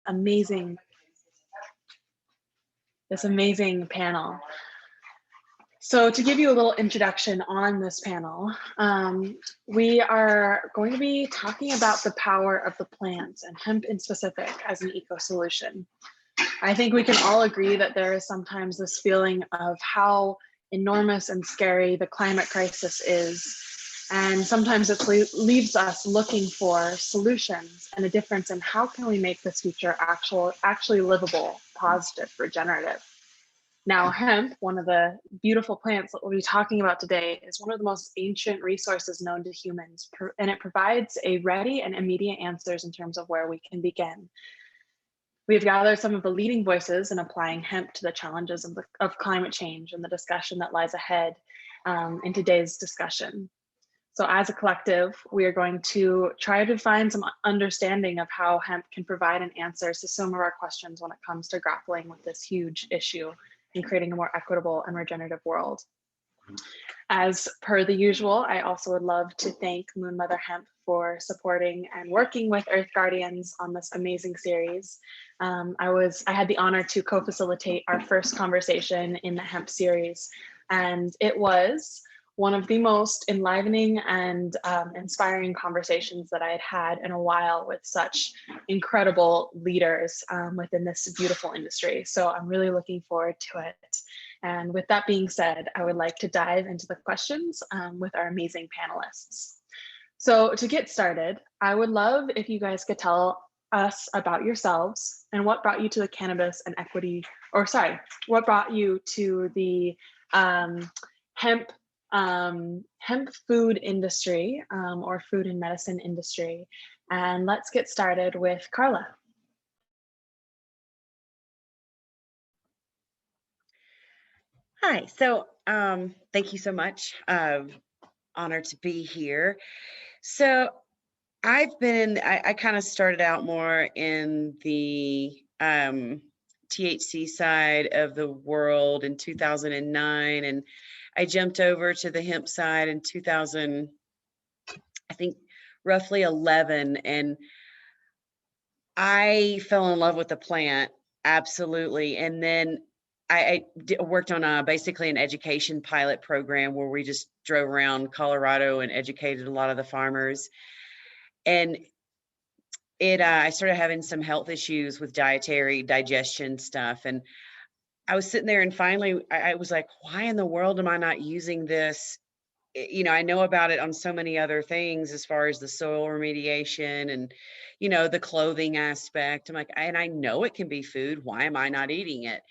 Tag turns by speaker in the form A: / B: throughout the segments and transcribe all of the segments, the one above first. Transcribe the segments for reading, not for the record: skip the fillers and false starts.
A: amazing panel. So to give you a little introduction on this panel, we are going to be talking about the power of the plants and hemp in specific as an eco-solution. I think we can all agree that there is sometimes this feeling of how enormous and scary the climate crisis is. And sometimes it leaves us looking for solutions and a difference in how can we make this future actually livable, positive, regenerative. Now, hemp, one of the beautiful plants that we'll be talking about today, is one of the most ancient resources known to humans, and it provides a ready and immediate answers in terms of where we can begin. We've gathered some of the leading voices in applying hemp to the challenges of climate change and the discussion that lies ahead in today's discussion. So as a collective, we are going to try to find some understanding of how hemp can provide an answers to some of our questions when it comes to grappling with this huge issue and creating a more equitable and regenerative world. As per the usual, I also would love to thank Moon Mother Hemp for supporting and working with Earth Guardians on this amazing series. I had the honor to co-facilitate our first conversation in the hemp series, and it was one of the most enlivening and inspiring conversations that I had had in a while with such incredible leaders within this beautiful industry. So I'm really looking forward to it. And with that being said, I would like to dive into the questions with our amazing panelists. So to get started, I would love if you guys could tell us about yourselves and what brought you to the cannabis and equity, or sorry, what brought you to the hemp food industry or food and medicine industry. And let's get started with Carla.
B: Hi, so thank you so much. Honored to be here. So I kind of started out more in the THC side of the world in 2009, and I jumped over to the hemp side in 2000, I think roughly 11, and I fell in love with the plant, absolutely. And then I worked on basically an education pilot program where we just drove around Colorado and educated a lot of the farmers. And I started having some health issues with dietary digestion stuff. And I was sitting there and finally I was like, why in the world am I not using this? You know, I know about it on so many other things as far as the soil remediation and, you know, the clothing aspect. I'm like, and I know it can be food. Why am I not eating it?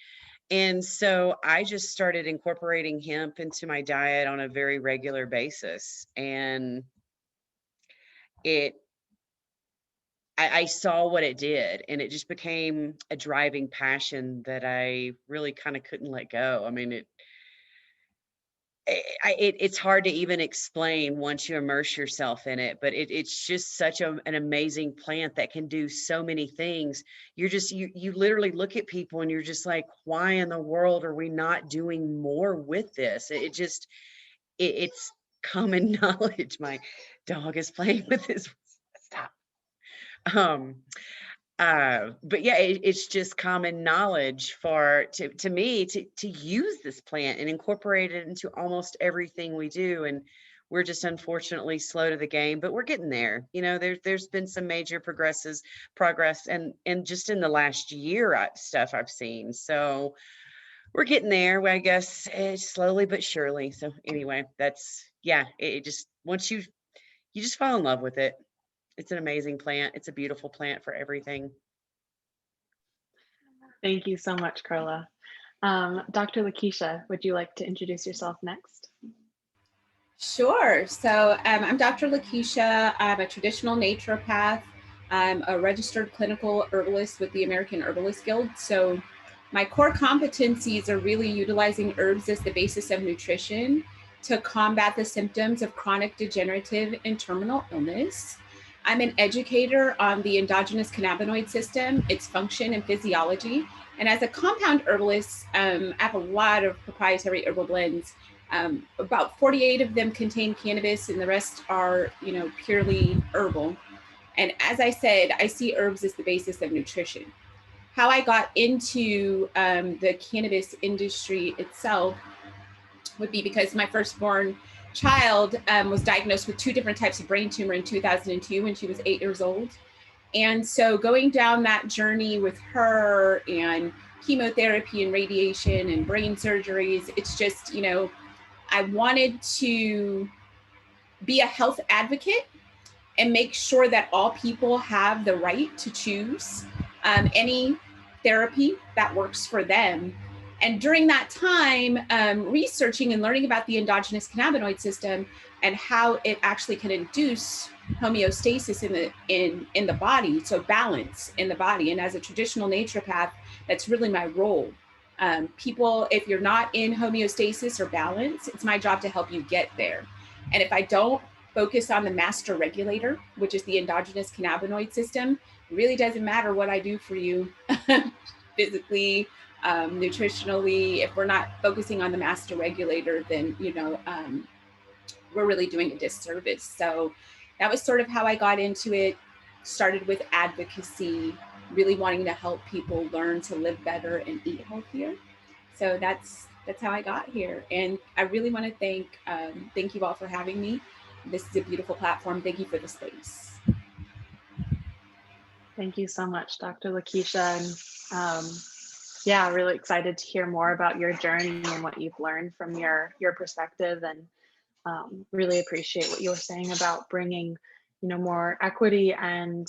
B: And so I just started incorporating hemp into my diet on a very regular basis. And I saw what it did, and it just became a driving passion that I really kind of couldn't let go. I mean, it's hard to even explain once you immerse yourself in it, but it's just such an amazing plant that can do so many things. You literally look at people and you're just like, why in the world are we not doing more with this? It's common knowledge. My dog is playing with his stop. But yeah, it's just common knowledge to me to use this plant and incorporate it into almost everything we do. And we're just unfortunately slow to the game, but we're getting there. You know, there's been some major progress and just in the last year stuff I've seen. So we're getting there, I guess, slowly but surely. So anyway, it just once you just fall in love with it. It's an amazing plant. It's a beautiful plant for everything.
A: Thank you so much, Carla. Dr. Lakeisha, would you like to introduce yourself next?
C: Sure. So I'm Dr. Lakeisha. I'm a traditional naturopath. I'm a registered clinical herbalist with the American Herbalist Guild. So my core competencies are really utilizing herbs as the basis of nutrition to combat the symptoms of chronic degenerative and terminal illness. I'm an educator on the endogenous cannabinoid system, its function and physiology. And as a compound herbalist, I have a lot of proprietary herbal blends. About 48 of them contain cannabis and the rest are, purely herbal. And as I said, I see herbs as the basis of nutrition. how I got into the cannabis industry itself would be because my firstborn child was diagnosed with 2 different types of brain tumor in 2002 when she was 8 years old. And so going down that journey with her and chemotherapy and radiation and brain surgeries, it's just, you know, I wanted to be a health advocate and make sure that all people have the right to choose any therapy that works for them. And during that time, researching and learning about the endogenous cannabinoid system and how it actually can induce homeostasis in the body, so balance in the body. And as a traditional naturopath, that's really my role. People, if you're not in homeostasis or balance, it's my job to help you get there. And if I don't focus on the master regulator, which is the endogenous cannabinoid system, it really doesn't matter what I do for you physically, nutritionally. If we're not focusing on the master regulator, then, you know, we're really doing a disservice. So that was sort of how I got into it. Started with advocacy, really wanting to help people learn to live better and eat healthier. So that's how I got here. And I really want to thank you all for having me. This is a beautiful platform. Thank you for the space.
A: Thank you so much, Dr. Lakeisha. And yeah, really excited to hear more about your journey and what you've learned from your perspective, and really appreciate what you were saying about bringing, you know, more equity and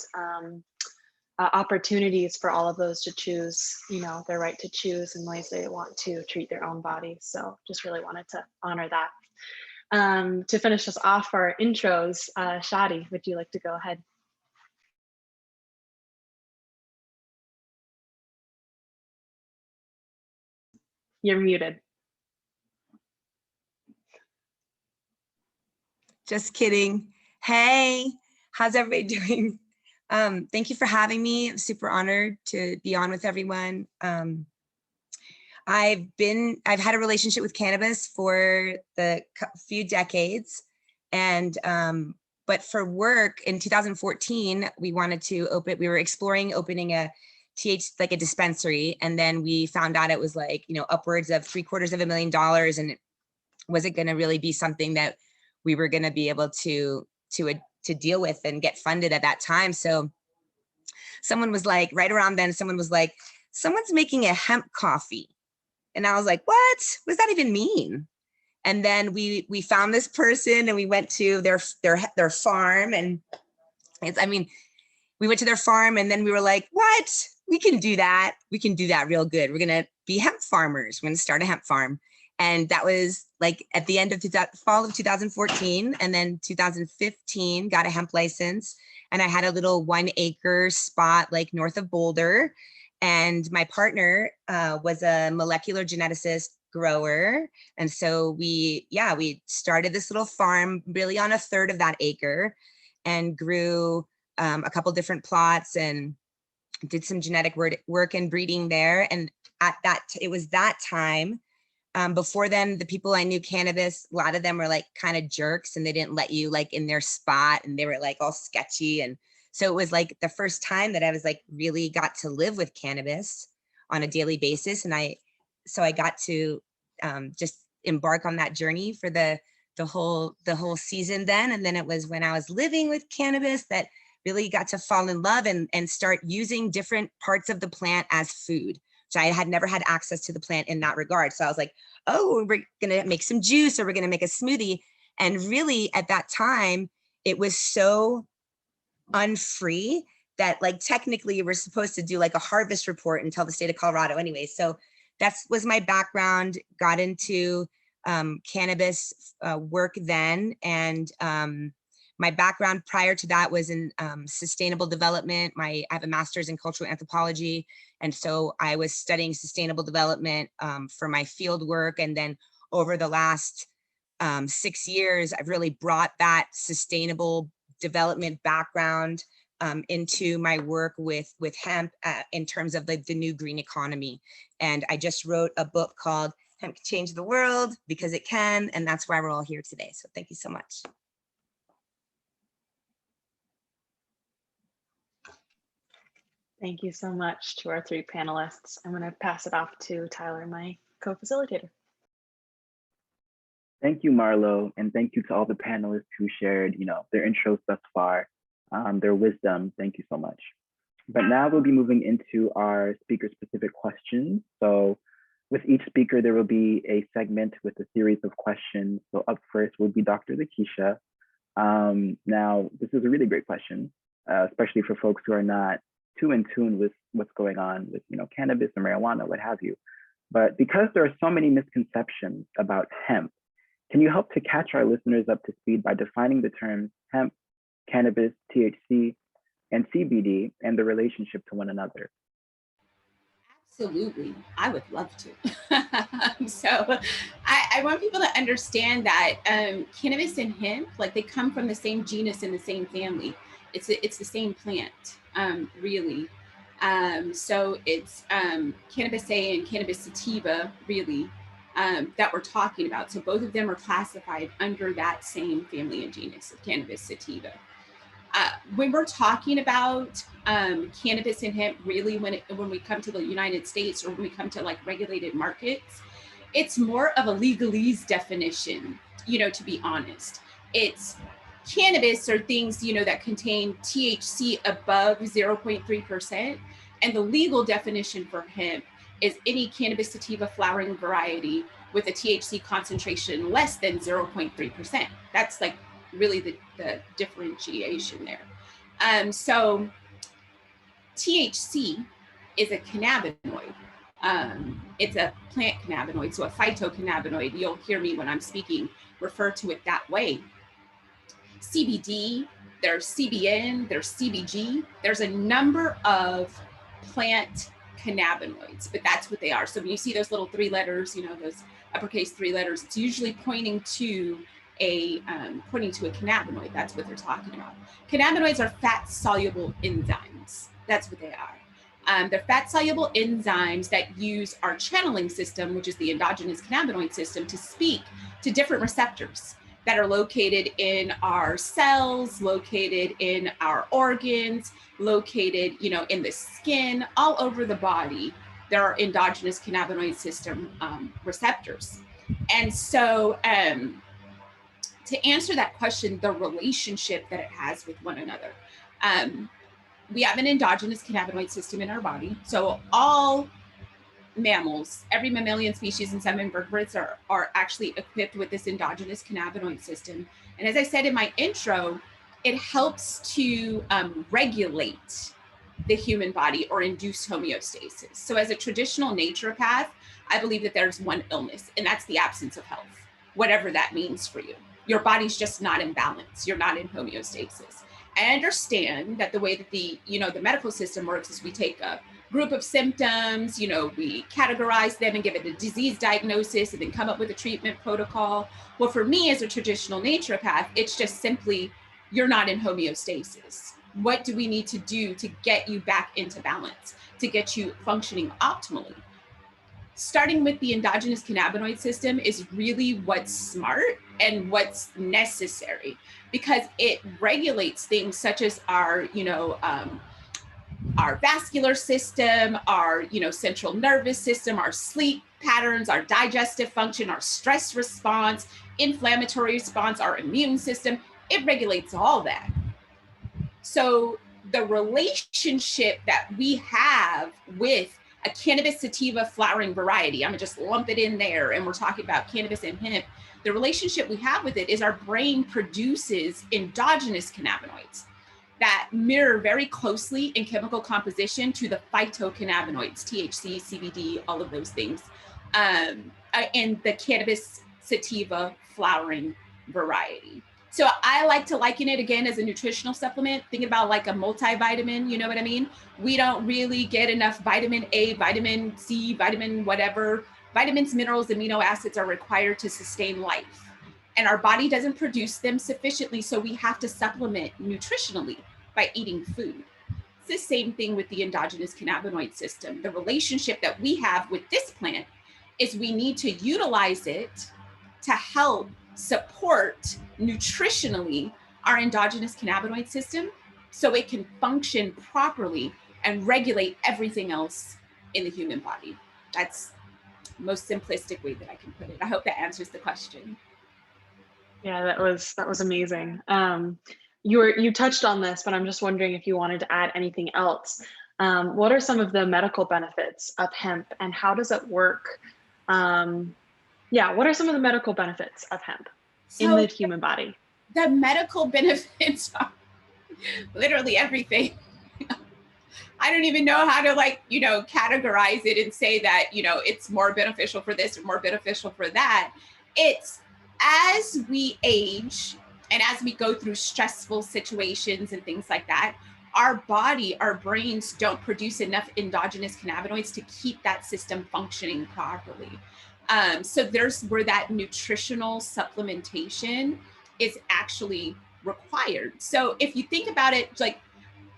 A: opportunities for all of those to choose, you know, their right to choose in ways they want to treat their own body. So just really wanted to honor that. To finish us off for our intros, Shadi, would you like to go ahead? You're muted.
D: Just kidding. Hey, how's everybody doing? Thank you for having me. I'm super honored to be on with everyone. I've had a relationship with cannabis for the few decades, and but for work in 2014, we were exploring opening a like a dispensary, and then we found out it was like, you know, upwards of $750,000, and it wasn't going to really be something that we were going to be able to deal with and get funded at that time. So someone was like, right around then, someone was like, someone's making a hemp coffee. And I was like, what does that even mean? And then we found this person, and we went to their farm, and we went to their farm, and then we were like, what? We can do that. We can do that real good. We're going to be hemp farmers. We're going to start a hemp farm. And that was like at the end of fall of 2014. And then 2015, got a hemp license. And I had a little 1 acre spot like north of Boulder. And my partner was a molecular geneticist grower. And so we started this little farm really on 1/3 of that acre, and grew a couple different plots and did some genetic work and breeding there. And it was that time. Before then, the people I knew cannabis, a lot of them were like kind of jerks, and they didn't let you like in their spot, and they were like all sketchy. And so it was like the first time that I was like really got to live with cannabis on a daily basis. And I got to just embark on that journey for the whole season then. And then it was when I was living with cannabis that really got to fall in love and start using different parts of the plant as food. So I had never had access to the plant in that regard. So I was like, oh, we're going to make some juice, or we're going to make a smoothie. And really at that time, it was so unfree that like technically you were supposed to do like a harvest report and tell the state of Colorado anyway. So that was my background, got into cannabis work then. And my background prior to that was in sustainable development. I have a master's in cultural anthropology. And so I was studying sustainable development for my field work. And then over the last 6 years, I've really brought that sustainable development background into my work with hemp in terms of the new green economy. And I just wrote a book called Hemp Can Change the World Because It Can. And that's why we're all here today. So thank you so much.
A: Thank you so much to our three panelists. I'm going to pass it off to Tyler, my co-facilitator.
E: Thank you, Marlo, and thank you to all the panelists who shared, their intros thus far, their wisdom. Thank you so much. But now we'll be moving into our speaker-specific questions. So with each speaker, there will be a segment with a series of questions. So up first will be Dr. Lakeisha. Now, this is a really great question, especially for folks who are not too in tune with what's going on with, cannabis or marijuana, what have you. But because there are so many misconceptions about hemp, can you help to catch our listeners up to speed by defining the terms hemp, cannabis, THC, and CBD and the relationship to one another?
C: Absolutely, I would love to. So I want people to understand that cannabis and hemp, like they come from the same genus and the same family. It's the same plant, really. So it's Cannabisae and Cannabis sativa, really, that we're talking about. So both of them are classified under that same family and genus of Cannabis sativa. When we're talking about cannabis and hemp, really, when we come to the United States or when we come to like regulated markets, it's more of a legalese definition, to be honest. It's cannabis or things, that contain THC above 0.3%. And the legal definition for hemp is any cannabis sativa flowering variety with a THC concentration less than 0.3%. That's like really the differentiation there. So THC is a cannabinoid. It's a plant cannabinoid, so a phytocannabinoid. You'll hear me when I'm speaking refer to it that way. CBD, there's CBN, there's CBG. There's a number of plant cannabinoids, but that's what they are. So when you see those little three letters, those uppercase three letters, it's usually pointing to a cannabinoid. That's what they're talking about. Cannabinoids are fat-soluble enzymes. That's what they are. They're fat-soluble enzymes that use our channeling system, which is the endogenous cannabinoid system, to speak to different receptors that are located in our cells, located in our organs, located, in the skin, all over the body. There are endogenous cannabinoid system receptors. And so to answer that question, the relationship that it has with one another, we have an endogenous cannabinoid system in our body. So all mammals, every mammalian species and some invertebrates are actually equipped with this endogenous cannabinoid system. And as I said in my intro, it helps to regulate the human body or induce homeostasis. So as a traditional naturopath, I believe that there's one illness, and that's the absence of health, whatever that means for you. Your body's just not in balance. You're not in homeostasis. I understand that the way that the medical system works is we take a group of symptoms, we categorize them and give it a disease diagnosis and then come up with a treatment protocol. Well, for me as a traditional naturopath, it's just simply, you're not in homeostasis. What do we need to do to get you back into balance, to get you functioning optimally? Starting with the endogenous cannabinoid system is really what's smart and what's necessary, because it regulates things such as our vascular system, our central nervous system, our sleep patterns, our digestive function, our stress response, inflammatory response, our immune system. It regulates all that. So the relationship that we have with a cannabis sativa flowering variety, I'm gonna just lump it in there, and we're talking about cannabis and hemp. The relationship we have with it is our brain produces endogenous cannabinoids that mirror very closely in chemical composition to the phytocannabinoids, THC, CBD, all of those things, and the cannabis sativa flowering variety. So I like to liken it again as a nutritional supplement, thinking about like a multivitamin, you know what I mean? We don't really get enough vitamin A, vitamin C, vitamin whatever. Vitamins, minerals, amino acids are required to sustain life. And our body doesn't produce them sufficiently, so we have to supplement nutritionally by eating food. It's the same thing with the endogenous cannabinoid system. The relationship that we have with this plant is we need to utilize it to help support nutritionally our endogenous cannabinoid system so it can function properly and regulate everything else in the human body. That's the most simplistic way that I can put it. I hope that answers the question.
A: Yeah, that was amazing. You touched on this, but I'm just wondering if you wanted to add anything else. What are some of the medical benefits of hemp, and how does it work? Yeah, what are some of the medical benefits of hemp in the human body?
C: The medical benefits are literally everything. I don't even know how to categorize it and say that, it's more beneficial for this or more beneficial for that. It's as we age and as we go through stressful situations and things like that, our body, our brains don't produce enough endogenous cannabinoids to keep that system functioning properly. So there's where that nutritional supplementation is actually required. So if you think about it,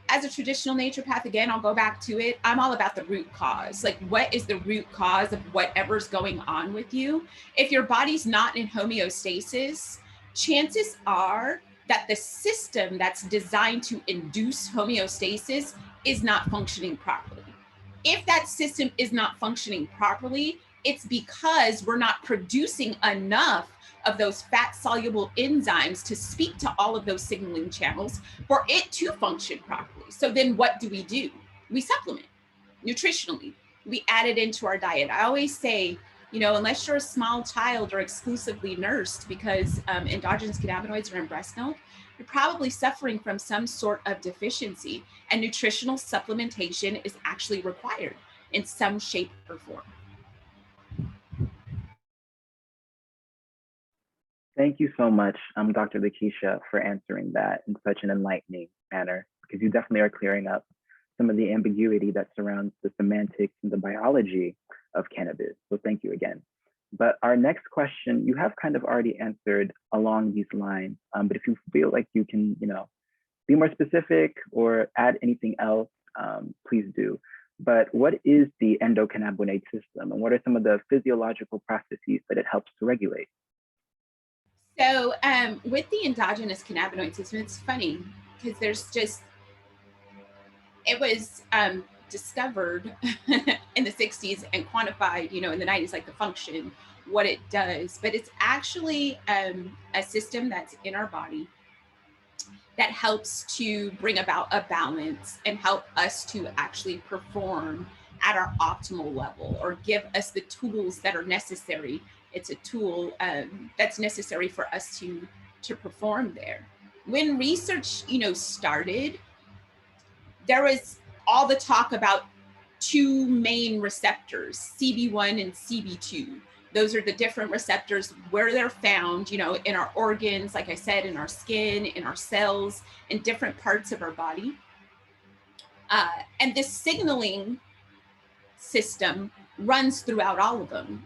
C: as a traditional naturopath, again, I'll go back to it. I'm all about the root cause. What is the root cause of whatever's going on with you? If your body's not in homeostasis, chances are that the system that's designed to induce homeostasis is not functioning properly. If that system is not functioning properly, it's because we're not producing enough of those fat soluble enzymes to speak to all of those signaling channels for it to function properly. So then what do? We supplement nutritionally. We add it into our diet. I always say, unless you're a small child or exclusively nursed because endogenous cannabinoids are in breast milk, you're probably suffering from some sort of deficiency, and nutritional supplementation is actually required in some shape or form.
E: Thank you so much, Dr. Lakeisha, for answering that in such an enlightening manner, because you definitely are clearing up some of the ambiguity that surrounds the semantics and the biology of cannabis. So thank you again. But our next question, you have kind of already answered along these lines, but if you feel like you can, be more specific or add anything else, please do. But what is the endocannabinoid system, and what are some of the physiological processes that it helps to regulate?
C: So with the endogenous cannabinoid system, it's funny because it was discovered in the 60s and quantified, in the 90s, the function, what it does. But it's actually a system that's in our body that helps to bring about a balance and help us to actually perform at our optimal level, or give us the tools that are necessary. It's a tool that's necessary for us to perform there. When research, started, there was all the talk about two main receptors, CB1 and CB2. Those are the different receptors where they're found, in our organs, like I said, in our skin, in our cells, in different parts of our body. And this signaling system runs throughout all of them.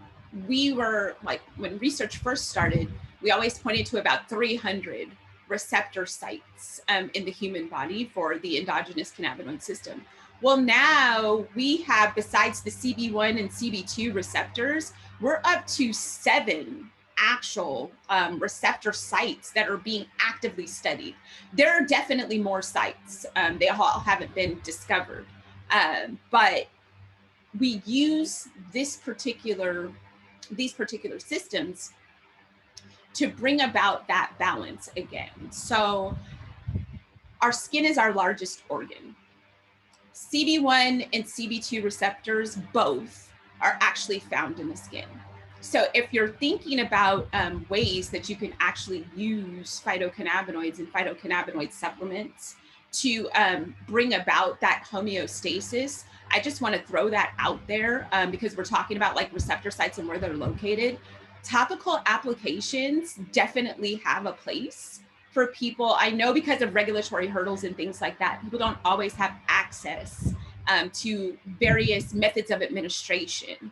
C: We were when research first started, we always pointed to about 300 receptor sites in the human body for the endogenous cannabinoid system. Well, now we have, besides the CB1 and CB2 receptors, we're up to 7 actual receptor sites that are being actively studied. There are definitely more sites. They all haven't been discovered. But we use these particular systems to bring about that balance again. So our skin is our largest organ. CB1 and CB2 receptors both are actually found in the skin. So if you're thinking about ways that you can actually use phytocannabinoids and phytocannabinoid supplements to bring about that homeostasis, I just want to throw that out there because we're talking about receptor sites and where they're located. Topical applications definitely have a place for people. I know because of regulatory hurdles and things like that, people don't always have access to various methods of administration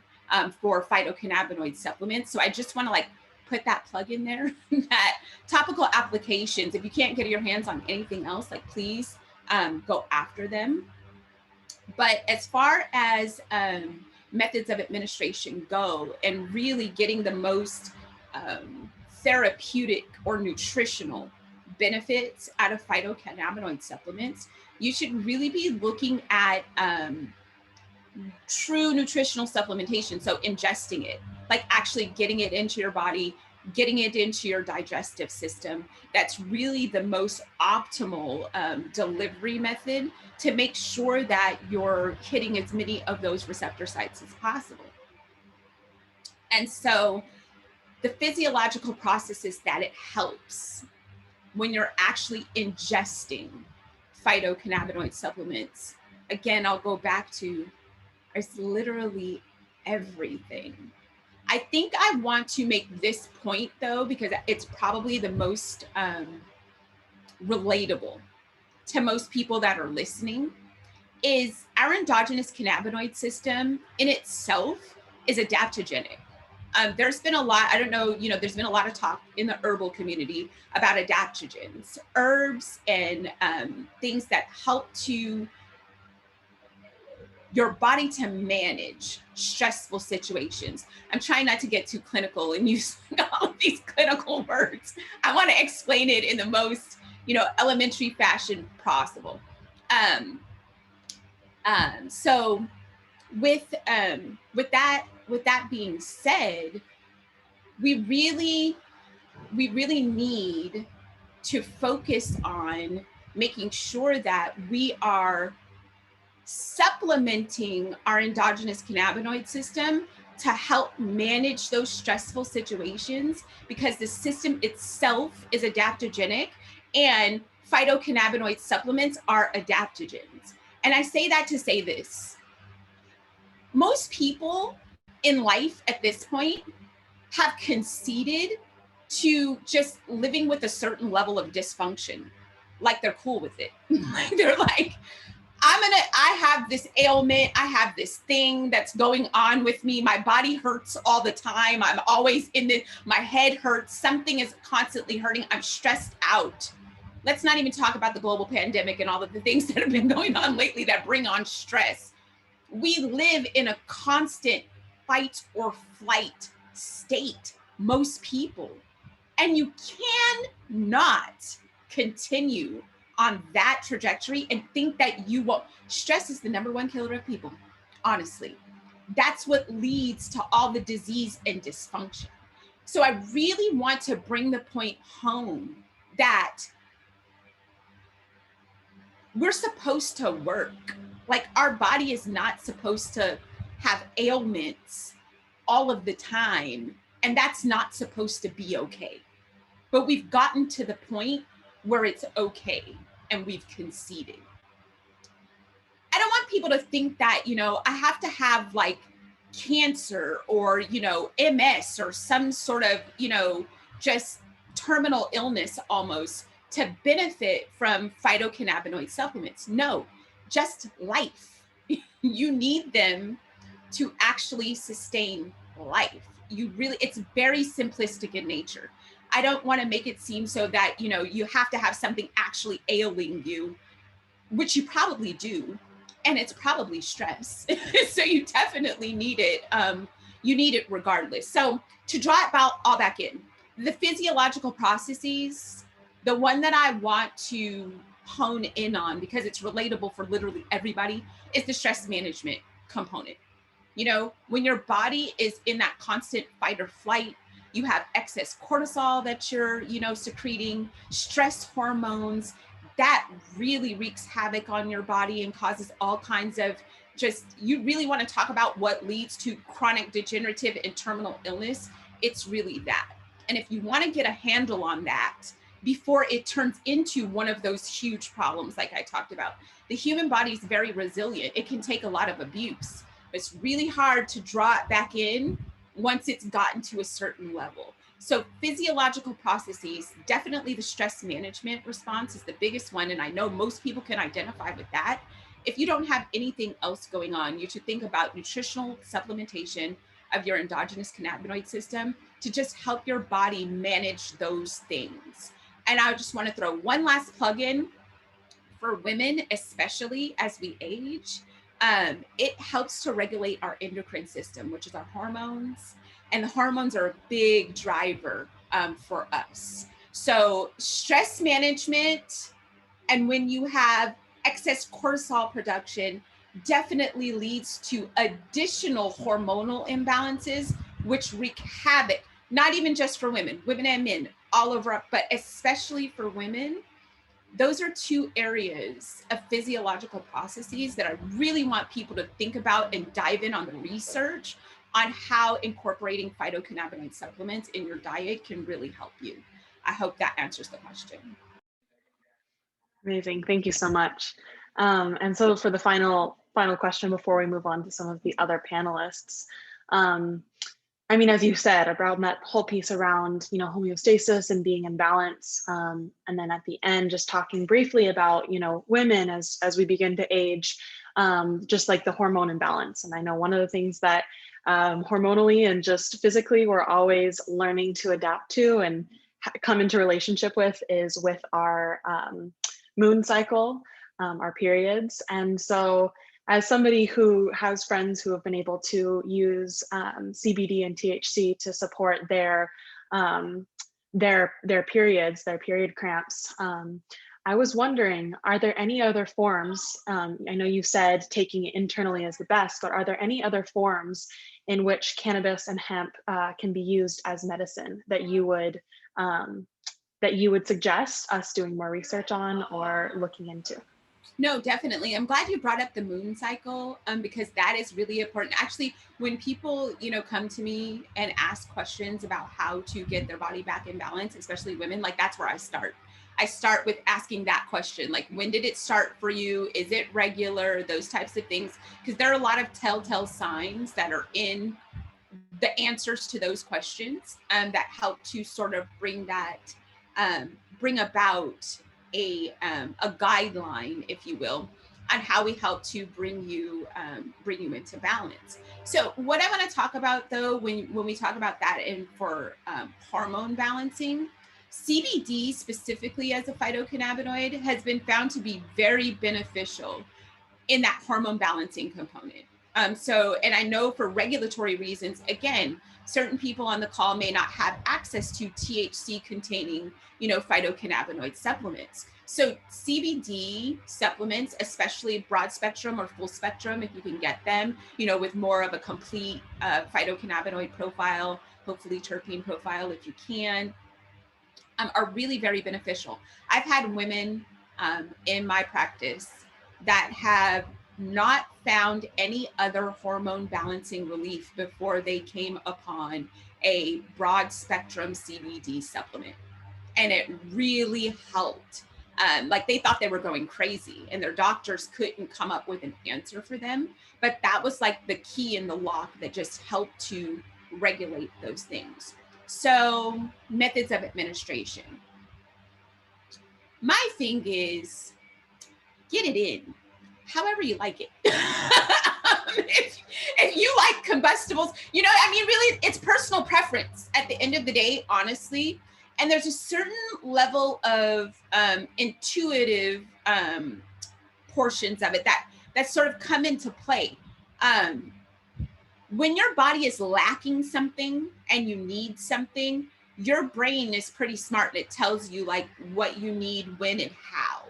C: for phytocannabinoid supplements. So I just want to put that plug in there that topical applications, if you can't get your hands on anything else, please go after them. But as far as methods of administration go, and really getting the most therapeutic or nutritional benefits out of phytocannabinoid supplements, you should really be looking at true nutritional supplementation. So ingesting it, like actually getting it into your body, getting it into your digestive system. That's really the most optimal delivery method to make sure that you're hitting as many of those receptor sites as possible. And so the physiological processes that it helps when you're actually ingesting phytocannabinoid supplements, again, I'll go back to, it's literally everything. I think I want to make this point though, because it's probably the most relatable to most people that are listening, is our endogenous cannabinoid system in itself is adaptogenic. There's been a lot, I don't know, there's been a lot of talk in the herbal community about adaptogens, herbs and things that help to your body to manage stressful situations. I'm trying not to get too clinical and use all of these clinical words. I want to explain it in the most, elementary fashion possible. So with that being said, we really need to focus on making sure that we are supplementing our endogenous cannabinoid system to help manage those stressful situations, because the system itself is adaptogenic and phytocannabinoid supplements are adaptogens. And I say that to say this: most people in life at this point have conceded to just living with a certain level of dysfunction. Like they're cool with it. They're like, I have this ailment. I have this thing that's going on with me. My body hurts all the time. I'm always my head hurts. Something is constantly hurting. I'm stressed out. Let's not even talk about the global pandemic and all of the things that have been going on lately that bring on stress. We live in a constant fight or flight state, most people. And you cannot continue on that trajectory and think that you won't. Stress is the #1 killer of people, honestly. That's what leads to all the disease and dysfunction. So I really want to bring the point home that we're supposed to work. Like, our body is not supposed to have ailments all of the time, and that's not supposed to be okay. But we've gotten to the point where it's okay, and we've conceded. I don't want people to think that, I have to have like cancer or, MS or some sort of, just terminal illness almost to benefit from phytocannabinoid supplements. No, just life. You need them to actually sustain life. It's very simplistic in nature. I don't want to make it seem so that, you have to have something actually ailing you, which you probably do. And it's probably stress. So you definitely need it. You need it regardless. So to draw it all back in, the physiological processes, the one that I want to hone in on, because it's relatable for literally everybody, is the stress management component. When your body is in that constant fight or flight, you have excess cortisol that you're, secreting, stress hormones, that really wreaks havoc on your body and causes all kinds of you really want to talk about what leads to chronic degenerative and terminal illness. It's really that. And if you want to get a handle on that before it turns into one of those huge problems, like I talked about, the human body is very resilient. It can take a lot of abuse. It's really hard to draw it back in once it's gotten to a certain level. So physiological processes, definitely the stress management response is the biggest one. And I know most people can identify with that. If you don't have anything else going on, you should think about nutritional supplementation of your endogenous cannabinoid system to just help your body manage those things. And I just want to throw one last plug in for women, especially as we age. It helps to regulate our endocrine system, which is our hormones. And the hormones are a big driver for us. So stress management, and when you have excess cortisol production definitely leads to additional hormonal imbalances, which wreak havoc, not even just for women and men all over, but especially for women. Those are two areas of physiological processes that I really want people to think about and dive in on the research on how incorporating phytocannabinoid supplements in your diet can really help you. I hope that answers the question.
A: Amazing. Thank you so much. And so for the final question before we move on to some of the other panelists, I mean, as you said, around that whole piece around, you know, homeostasis and being in balance. And then at the end, just talking briefly about, you know, women as we begin to age, just like the hormone imbalance. And I know one of the things that hormonally and just physically, we're always learning to adapt to and come into relationship with is with our moon cycle, our periods. And so as somebody who has friends who have been able to use CBD and THC to support their periods, their period cramps, I was wondering, are there any other forms? I know you said taking it internally is the best, but are there any other forms in which cannabis and hemp can be used as medicine that you would suggest us doing more research on or looking into?
C: No, definitely. I'm glad you brought up the moon cycle because that is really important. Actually, when people, you know, come to me and ask questions about how to get their body back in balance, especially women, like that's where I start. I start with asking that question, like, when did it start for you? Is it regular? Those types of things, because there are a lot of telltale signs that are in the answers to those questions that help to sort of bring that, bring about a guideline, if you will, on how we help to bring you into balance. So what I want to talk about though, when we talk about that and for hormone balancing, CBD specifically as a phytocannabinoid has been found to be very beneficial in that hormone balancing component. And I know for regulatory reasons, again, certain people on the call may not have access to THC containing, you know, phytocannabinoid supplements. So CBD supplements, especially broad spectrum or full spectrum, if you can get them, you know, with more of a complete phytocannabinoid profile, hopefully terpene profile if you can, are really very beneficial. I've had women in my practice that have not found any other hormone balancing relief before they came upon a broad spectrum CBD supplement. And it really helped. Like they thought they were going crazy and their doctors couldn't come up with an answer for them. But that was like the key in the lock that just helped to regulate those things. So methods of administration. My thing is get it in however you like it. If you like combustibles, you know, I mean, really, it's personal preference at the end of the day, honestly. And there's a certain level of intuitive portions of it that sort of come into play. When your body is lacking something and you need something, your brain is pretty smart and it tells you like what you need, when, and how.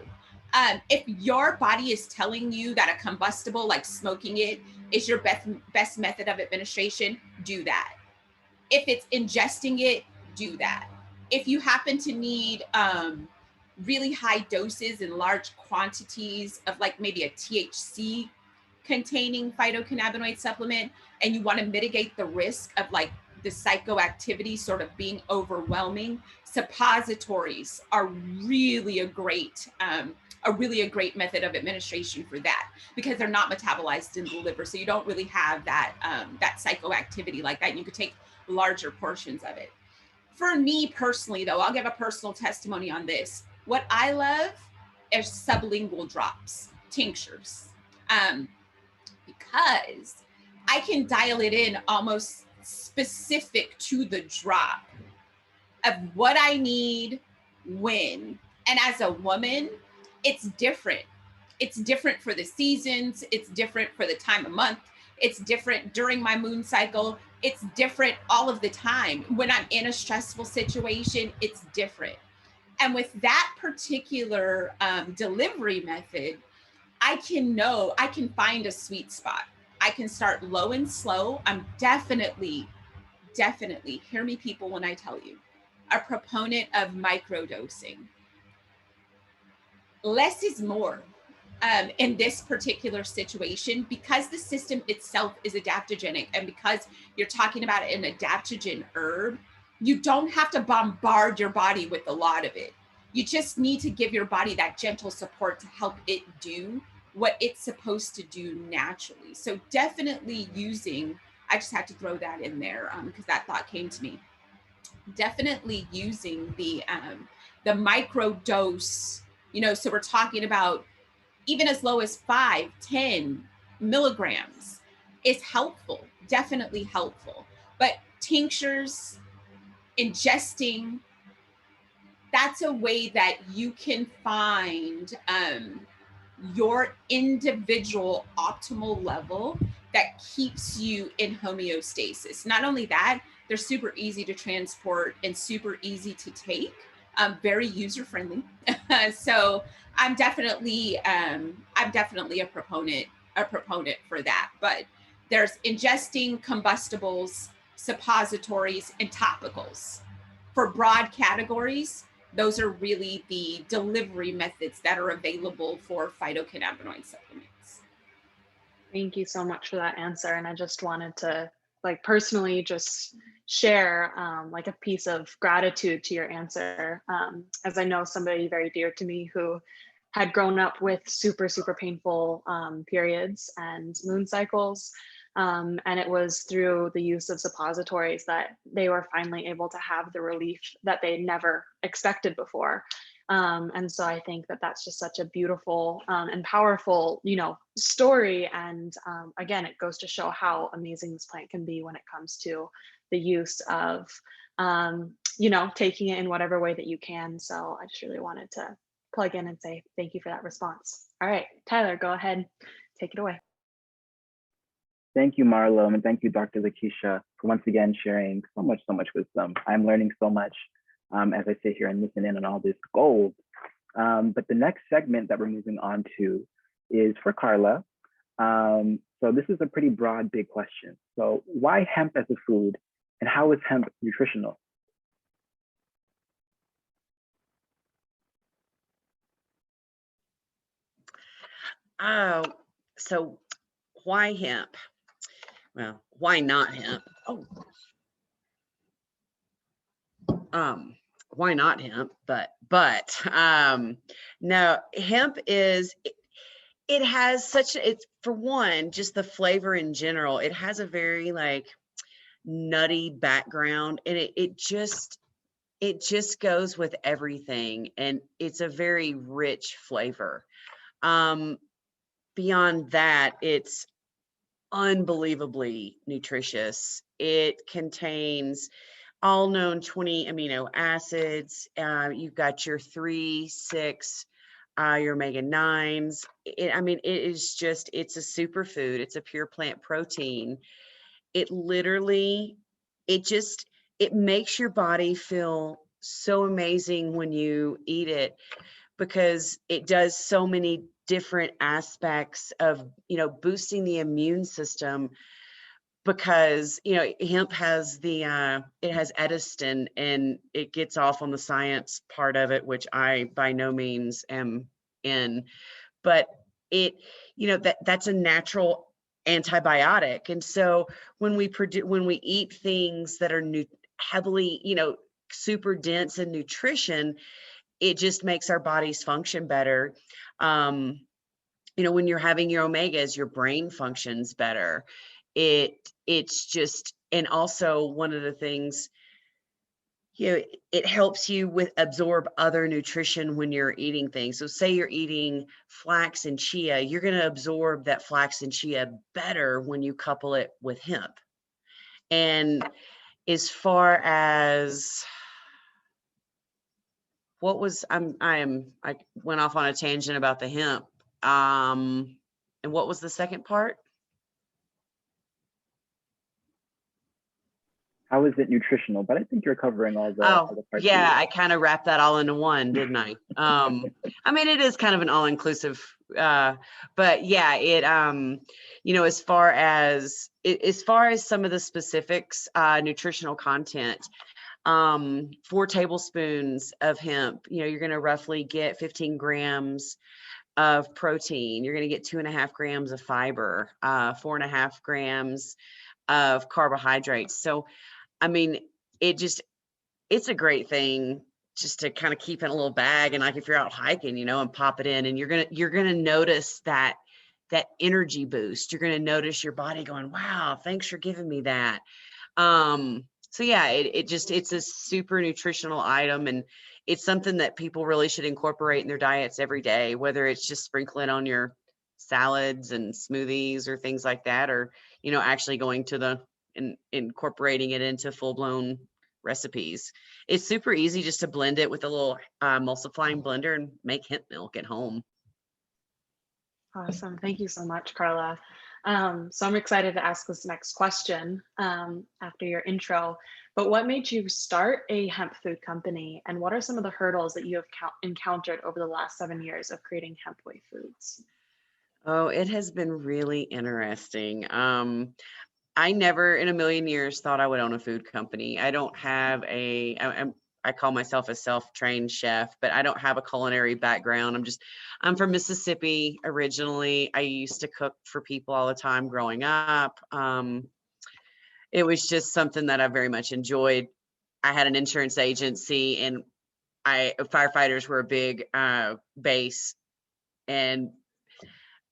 C: If your body is telling you that a combustible, like smoking it, is your best method of administration, do that. If it's ingesting it, do that. If you happen to need really high doses and large quantities of like maybe a THC containing phytocannabinoid supplement, and you want to mitigate the risk of like the psychoactivity sort of being overwhelming, suppositories are really a great method of administration for that, because they're not metabolized in the liver. So you don't really have that, that psychoactivity like that. And you could take larger portions of it. For me personally though, I'll give a personal testimony on this. What I love is sublingual drops, tinctures, because I can dial it in almost specific to the drop of what I need, when. And as a woman, it's different. It's different for the seasons. It's different for the time of month. It's different during my moon cycle. It's different all of the time. When I'm in a stressful situation, it's different. And with that particular delivery method, I can find a sweet spot. I can start low and slow. I'm definitely, hear me people when I tell you, a proponent of microdosing. Less is more in this particular situation, because the system itself is adaptogenic, and because you're talking about an adaptogen herb, you don't have to bombard your body with a lot of it. You just need to give your body that gentle support to help it do what it's supposed to do naturally. So definitely using, I just had to throw that in there because that thought came to me. Definitely using the micro dose, you know, so we're talking about even as low as 5-10 milligrams is helpful, definitely helpful. But tinctures, ingesting, that's a way that you can find your individual optimal level that keeps you in homeostasis. Not only that, they're super easy to transport and super easy to take, very user friendly. So I'm definitely a proponent for that. But there's ingesting, combustibles, suppositories, and topicals. For broad categories, those are really the delivery methods that are available for phytocannabinoid supplements.
A: Thank you so much for that answer. And I just wanted to like personally just share like a piece of gratitude to your answer, as I know somebody very dear to me who had grown up with super, super painful periods and moon cycles. And it was through the use of suppositories that they were finally able to have the relief that they never expected before. And so I think that that's just such a beautiful and powerful, you know, story. And again, it goes to show how amazing this plant can be when it comes to the use of, you know, taking it in whatever way that you can. So I just really wanted to plug in and say thank you for that response. All right, Tyler, go ahead, take it away.
E: Thank you, Marlo, and thank you, Dr. Lakeisha, for once again sharing so much wisdom. I'm learning so much as I sit here and listen in on all this gold. But the next segment that we're moving on to is for Carla. So this is a pretty broad, big question. So why hemp as a food, and how is hemp nutritional?
B: Oh, so why hemp? Well, why not hemp? Why not hemp? But no, hemp is, it has such, it's for one, just the flavor in general. It has a very like nutty background, and it just goes with everything, and it's a very rich flavor. Beyond that, it's unbelievably nutritious. It contains all known 20 amino acids. You've got your 3, 6, your omega-9s. I mean, it is just, it's a superfood. It's a pure plant protein. It literally, it makes your body feel so amazing when you eat it, because it does so many different aspects of, you know, boosting the immune system, because, you know, hemp has the, it has edestin, and it gets off on the science part of it, which I by no means am in, but it, you know, that's a natural antibiotic. And so when we eat things that are heavily, you know, super dense in nutrition, it just makes our bodies function better. You know, when you're having your omegas, your brain functions better. It's just, and also one of the things, you know, it helps you with absorb other nutrition when you're eating things. So say you're eating flax and chia, you're going to absorb that flax and chia better when you couple it with hemp. And as far as what was, I went off on a tangent about the hemp. And what was the second part?
E: How is it nutritional? But I think you're covering all the parts.
B: Yeah, I kind of wrapped that all into one, didn't I? I mean, it is kind of an all-inclusive, but yeah, it, as far as some of the specifics, nutritional content, 4 tablespoons of hemp, you're going to roughly get 15 grams of protein. You're going to get 2.5 grams of fiber, 4.5 grams of carbohydrates. So, I mean, it's a great thing just to kind of keep in a little bag. And like, if you're out hiking, and pop it in, and you're going to notice that energy boost. You're going to notice your body going, wow, thanks for giving me that. So yeah, it's a super nutritional item, and it's something that people really should incorporate in their diets every day, whether it's just sprinkling on your salads and smoothies or things like that, or, actually going to and incorporating it into full-blown recipes. It's super easy just to blend it with a little emulsifying blender and make hemp milk at home.
A: Awesome. Thank you so much, Carla. So I'm excited to ask this next question after your intro, but what made you start a hemp food company, and what are some of the hurdles that you have encountered over the last 7 years of creating hemp way foods?
B: Oh, it has been really interesting. I never in a million years thought I would own a food company. I don't have I call myself a self-trained chef, but I don't have a culinary background. I'm from Mississippi originally. I used to cook for people all the time growing up. It was just something that I very much enjoyed. I had an insurance agency, and firefighters were a big base, and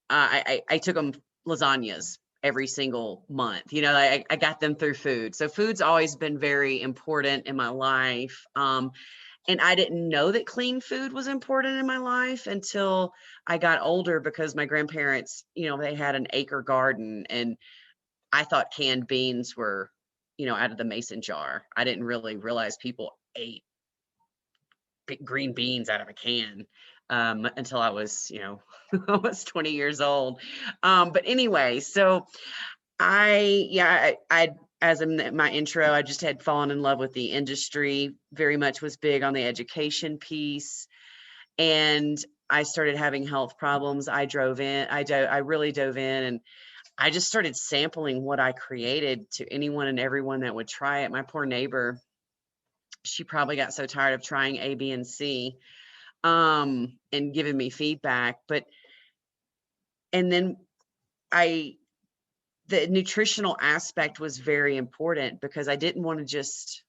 B: I took them lasagnas every single month. I got them through food. So food's always been very important in my life. And I didn't know that clean food was important in my life until I got older, because my grandparents, they had an acre garden, and I thought canned beans were, out of the mason jar. I didn't really realize people ate green beans out of a can until I was, almost 20 years old. But anyway, so I as in my intro, I just had fallen in love with the industry, very much was big on the education piece. And I started having health problems. I really dove in, and I just started sampling what I created to anyone and everyone that would try it. My poor neighbor, she probably got so tired of trying A, B, and C, and giving me feedback. And then the nutritional aspect was very important, because I didn't want to just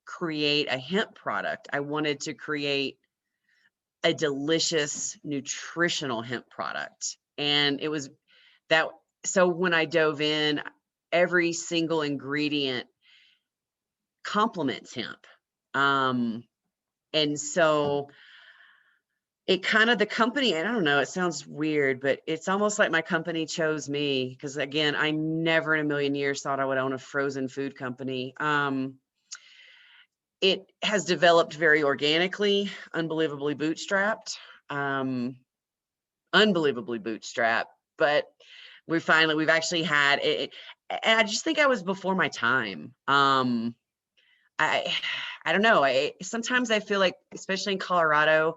B: create a hemp product. I wanted to create a delicious nutritional hemp product. And it was that. So when I dove in, every single ingredient complements hemp. And so it kind of, the company, and I don't know, it sounds weird, but it's almost like my company chose me, because again, I never in a million years thought I would own a frozen food company. It has developed very organically, unbelievably bootstrapped, but we've actually had it. And I just think I was before my time. I don't know. Sometimes I feel like, especially in Colorado,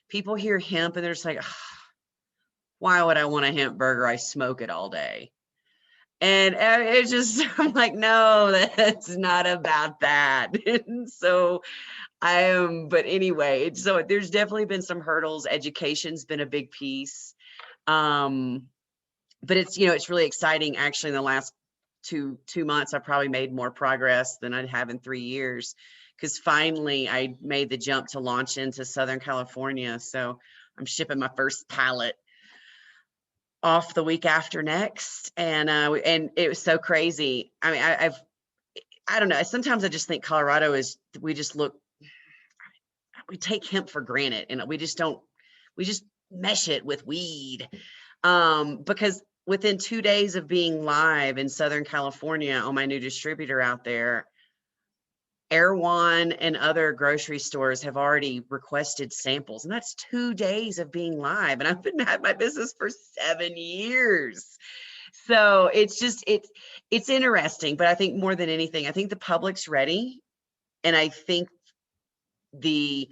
B: people hear hemp and they're just like, why would I want a hemp burger? I smoke it all day. And it's just, I'm like, no, that's not about that. And so but anyway, so there's definitely been some hurdles. Education's been a big piece. But it's really exciting. Actually, in the last two months, I probably made more progress than I'd have in 3 years, because finally I made the jump to launch into Southern California. So I'm shipping my first pallet off the week after next. And it was so crazy. I mean, I don't know. Sometimes I just think Colorado we take hemp for granted, and we just mesh it with weed. Because within 2 days of being live in Southern California on my new distributor out there, Erewhon and other grocery stores have already requested samples, and that's 2 days of being live. And I've been at my business for 7 years. So it's just, it's interesting, but I think more than anything, I think the public's ready. And I think the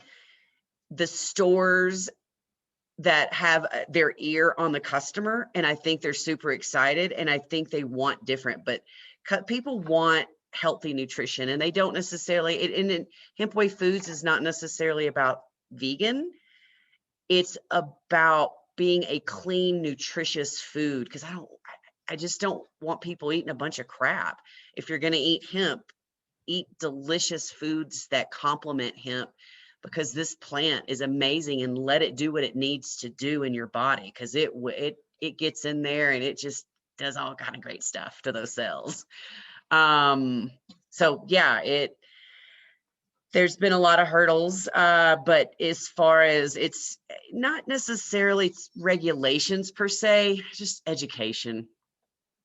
B: stores that have their ear on the customer, and I think they're super excited, and I think they want different, but people want healthy nutrition, and they don't necessarily, and Hempway Foods is not necessarily about vegan. It's about being a clean, nutritious food, because I just don't want people eating a bunch of crap. If you're going to eat hemp, eat delicious foods that complement hemp, because this plant is amazing, and let it do what it needs to do in your body, because it gets in there and it just does all kind of great stuff to those cells. So yeah, there's been a lot of hurdles, but as far as, it's not necessarily regulations per se, just education.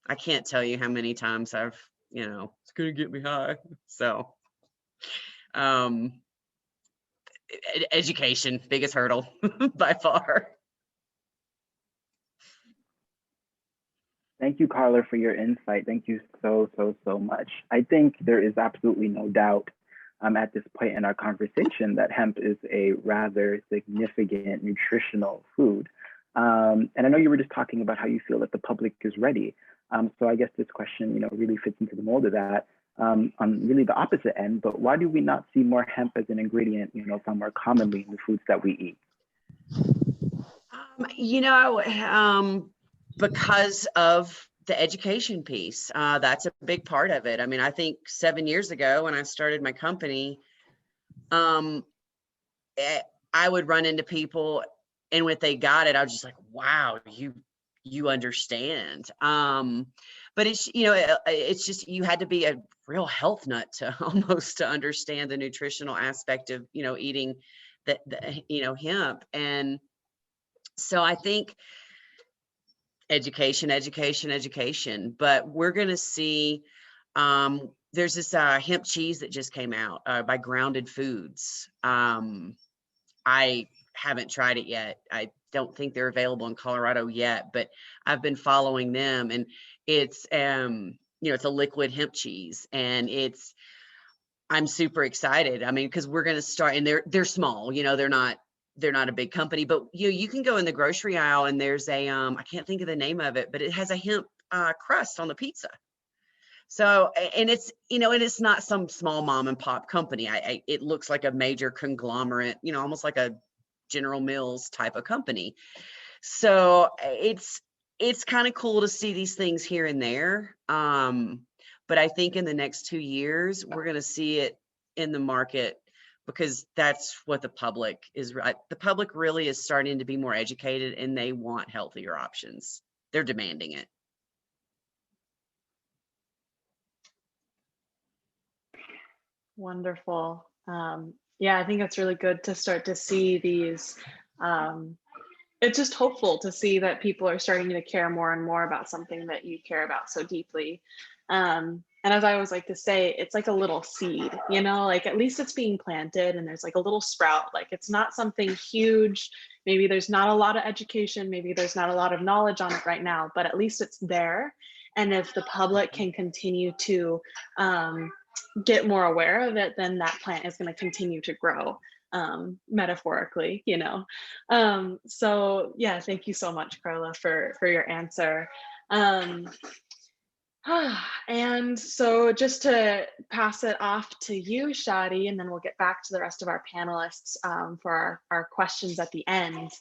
B: I can't tell you how many times I've, it's gonna get me high. So education, biggest hurdle by far.
E: Thank you, Carla, for your insight. Thank you so much. I think there is absolutely no doubt at this point in our conversation that hemp is a rather significant nutritional food. And I know you were just talking about how you feel that the public is ready. So I guess this question, really fits into the mold of that. On really the opposite end, but why do we not see more hemp as an ingredient, found more commonly in the foods that we eat?
B: Because of the education piece, that's a big part of it. I mean, I think 7 years ago when I started my company, I would run into people, and when they got it, I was just like, wow, you understand. But it's, it's just, you had to be a real health nut to almost to understand the nutritional aspect of, eating the hemp. And so I think education, but we're going to see, there's this hemp cheese that just came out by Grounded Foods. I haven't tried it yet. I don't think they're available in Colorado yet, but I've been following them, and it's, it's a liquid hemp cheese, and I'm super excited. I mean, because we're going to start, and they're small, they're not a big company, but you can go in the grocery aisle, and there's a, I can't think of the name of it, but it has a hemp crust on the pizza. So, and it's, and it's not some small mom and pop company. It looks like a major conglomerate, almost like a General Mills type of company. So it's kind of cool to see these things here and there. But I think in the next 2 years, we're going to see it in the market, because that's what the public is. The public really is starting to be more educated, and they want healthier options. They're demanding it.
A: Wonderful. Yeah, I think it's really good to start to see these. It's just hopeful to see that people are starting to care more and more about something that you care about so deeply. And as I always like to say, it's like a little seed, like at least it's being planted, and there's like a little sprout. Like it's not something huge. Maybe there's not a lot of education. Maybe there's not a lot of knowledge on it right now, but at least it's there. And if the public can continue to get more aware of it, then that plant is going to continue to grow, metaphorically, so yeah, thank you so much, Carla, for your answer. And so just to pass it off to you, Shadi, and then we'll get back to the rest of our panelists for our questions at the end.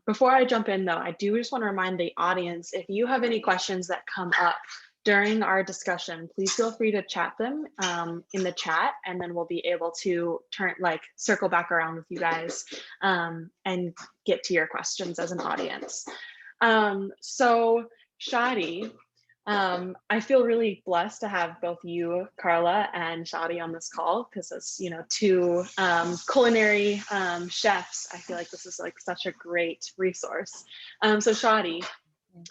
A: Before I jump in though, I do just want to remind the audience, if you have any questions that come up during our discussion, please feel free to chat them in the chat, and then we'll be able to circle back around with you guys and get to your questions as an audience. So Shadi, I feel really blessed to have both you, Carla, and Shadi on this call, because as two culinary chefs, I feel like this is like such a great resource. So Shadi,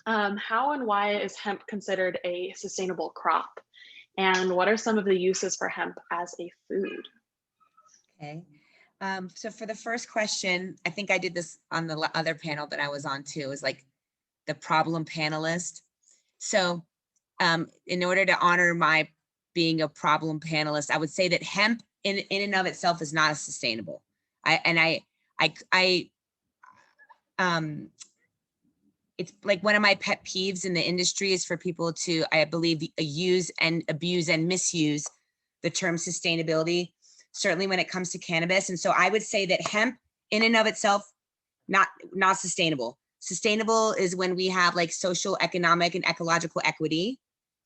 A: how and why is hemp considered a sustainable crop? And what are some of the uses for hemp as a food?
D: Okay. So for the first question, I think I did this on the other panel that I was on too, is like the problem panelist. So in order to honor my being a problem panelist, I would say that hemp in and of itself is not as sustainable. It's like one of my pet peeves in the industry is for people to, I believe, use and abuse and misuse the term sustainability, certainly when it comes to cannabis. And so I would say that hemp in and of itself, not sustainable. Sustainable is when we have like social, economic, and ecological equity,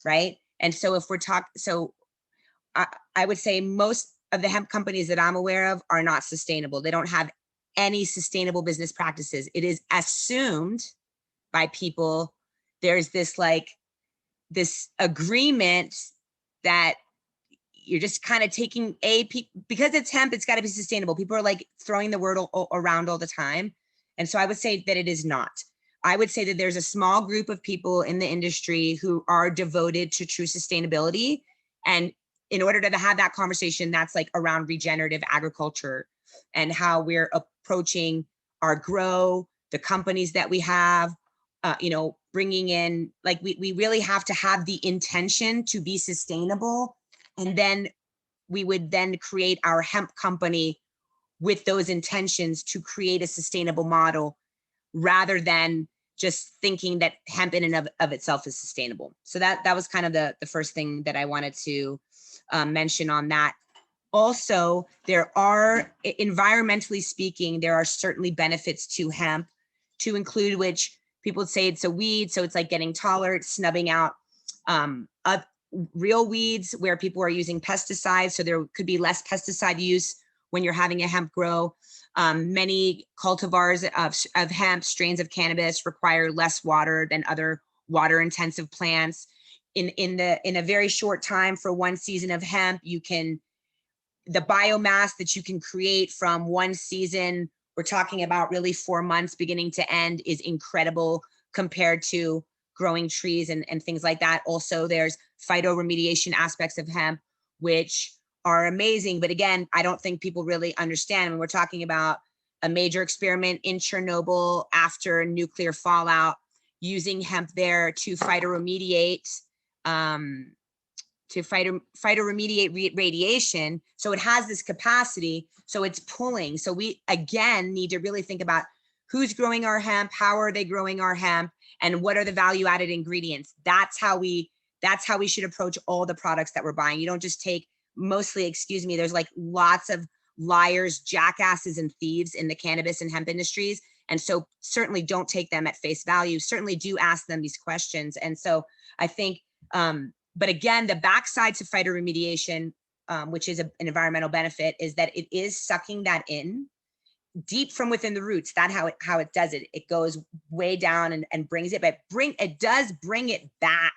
D: right? And so if we're talking, so I would say most of the hemp companies that I'm aware of are not sustainable. They don't have any sustainable business practices. It is assumed by people, there's this like this agreement that you're just kind of taking because it's hemp, it's got to be sustainable. People are like throwing the word around all the time. And so I would say that it is not. I would say that there's a small group of people in the industry who are devoted to true sustainability. And in order to have that conversation, that's like around regenerative agriculture and how we're approaching our grow, the companies that we have, bringing in, like we really have to have the intention to be sustainable. And then we would then create our hemp company with those intentions to create a sustainable model rather than just thinking that hemp in and of itself is sustainable. So that was kind of the first thing that I wanted to mention on that. Also, there are, environmentally speaking, there are certainly benefits to hemp, to include which people would say it's a weed, so it's like getting taller, it's snubbing out real weeds where people are using pesticides, so there could be less pesticide use when you're having a hemp grow. Many cultivars of hemp, strains of cannabis, require less water than other water intensive plants. In a very short time, for one season of hemp, the biomass that you can create from one season, we're talking about really 4 months beginning to end, is incredible compared to growing trees and things like that. Also, there's phytoremediation aspects of hemp, which are amazing. But again, I don't think people really understand when we're talking about a major experiment in Chernobyl after nuclear fallout, using hemp there to phytoremediate radiation. So it has this capacity, so it's pulling. So we, again, need to really think about who's growing our hemp, how are they growing our hemp, and what are the value added ingredients. That's how we should approach all the products that we're buying. You don't just take, mostly, there's like lots of liars, jackasses, and thieves in the cannabis and hemp industries. And so certainly don't take them at face value. Certainly do ask them these questions. And so I think, but again, the backside to phytoremediation, which is an environmental benefit, is that it is sucking that in deep from within the roots. That's how it does it. It goes way down and brings it, but it does bring it back.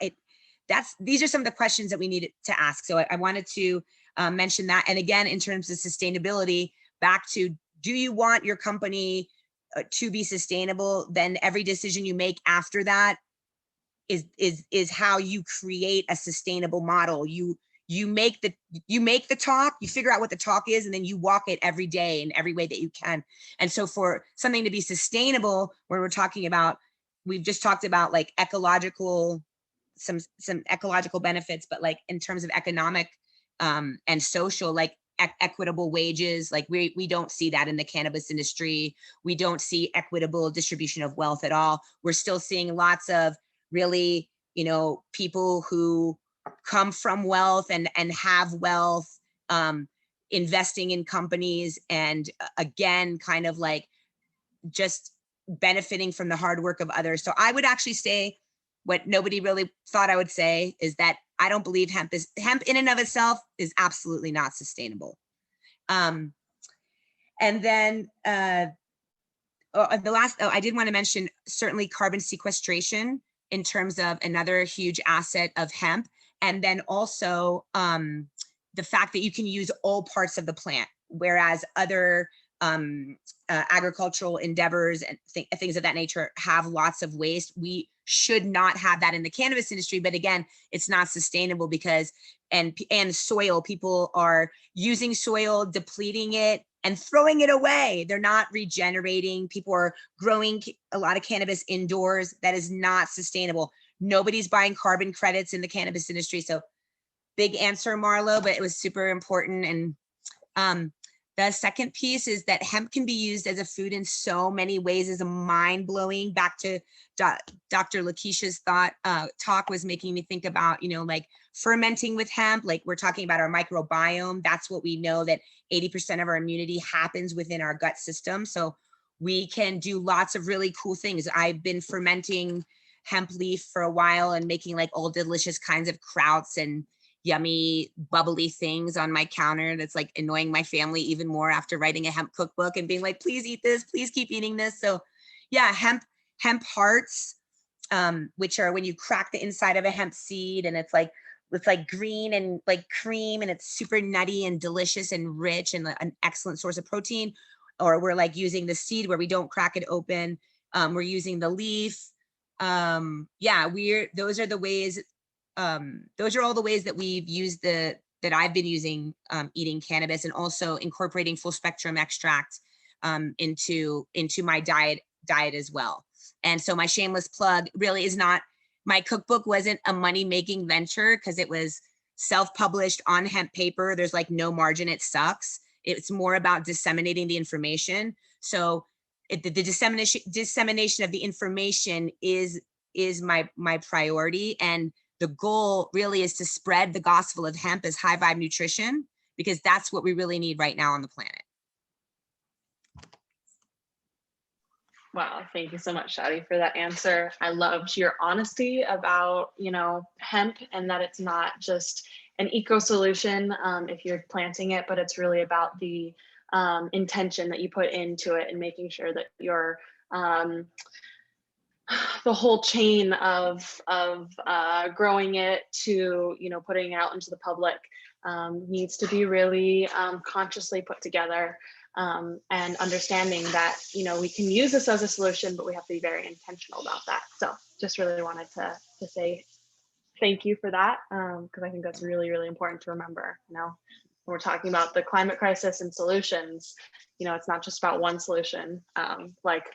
D: These are some of the questions that we needed to ask. So I wanted to mention that. And again, in terms of sustainability, back to, do you want your company to be sustainable? Then every decision you make after that is how you create a sustainable model. You make the talk, you figure out what the talk is, and then you walk it every day in every way that you can. And so for something to be sustainable, when we're talking about, we've just talked about like some ecological benefits, but like in terms of economic and social, like equitable wages, like we don't see that in the cannabis industry. We don't see equitable distribution of wealth at all. We're still seeing lots of really, people who come from wealth and have wealth, investing in companies, and again, kind of like just benefiting from the hard work of others. So I would actually say what nobody really thought I would say is that I don't believe hemp in and of itself is absolutely not sustainable. And then I did want to mention certainly carbon sequestration in terms of another huge asset of hemp. And then also the fact that you can use all parts of the plant, whereas other agricultural endeavors and things of that nature have lots of waste. We should not have that in the cannabis industry, but again, it's not sustainable because, and soil, people are using soil, depleting it, and throwing it away. They're not regenerating. People are growing a lot of cannabis indoors. That is not sustainable. Nobody's buying carbon credits in the cannabis industry. So big answer, Marlo, but it was super important. And the second piece is that hemp can be used as a food in so many ways. Is a mind-blowing. Back to Dr. Lakeisha's talk was making me think about, like fermenting with hemp, like we're talking about our microbiome. That's what we know, that 80% of our immunity happens within our gut system. So we can do lots of really cool things. I've been fermenting hemp leaf for a while and making like all delicious kinds of krauts and yummy bubbly things on my counter. That's like annoying my family even more after writing a hemp cookbook and being like, please eat this, please keep eating this. So yeah, hemp hearts, which are when you crack the inside of a hemp seed, and it's like green and like cream, and it's super nutty and delicious and rich and an excellent source of protein. Or we're like using the seed where we don't crack it open. We're using the leaf. Yeah, those are the ways. Those are all the ways that we've used that I've been using eating cannabis, and also incorporating full spectrum extract into my diet as well. And so my shameless plug really is not, my cookbook wasn't a money-making venture because it was self-published on hemp paper. There's like no margin, it sucks. It's more about disseminating the information. So the dissemination of the information is my priority. And the goal really is to spread the gospel of hemp as high vibe nutrition, because that's what we really need right now on the planet.
A: Wow, thank you so much, Shadi, for that answer. I loved your honesty about, hemp, and that it's not just an eco solution if you're planting it, but it's really about the intention that you put into it and making sure that you're the whole chain of growing it to putting it out into the public needs to be really consciously put together, and understanding that we can use this as a solution, but we have to be very intentional about that. So just really wanted to say thank you for that, because I think that's really, really important to remember. When we're talking about the climate crisis and solutions, it's not just about one solution, like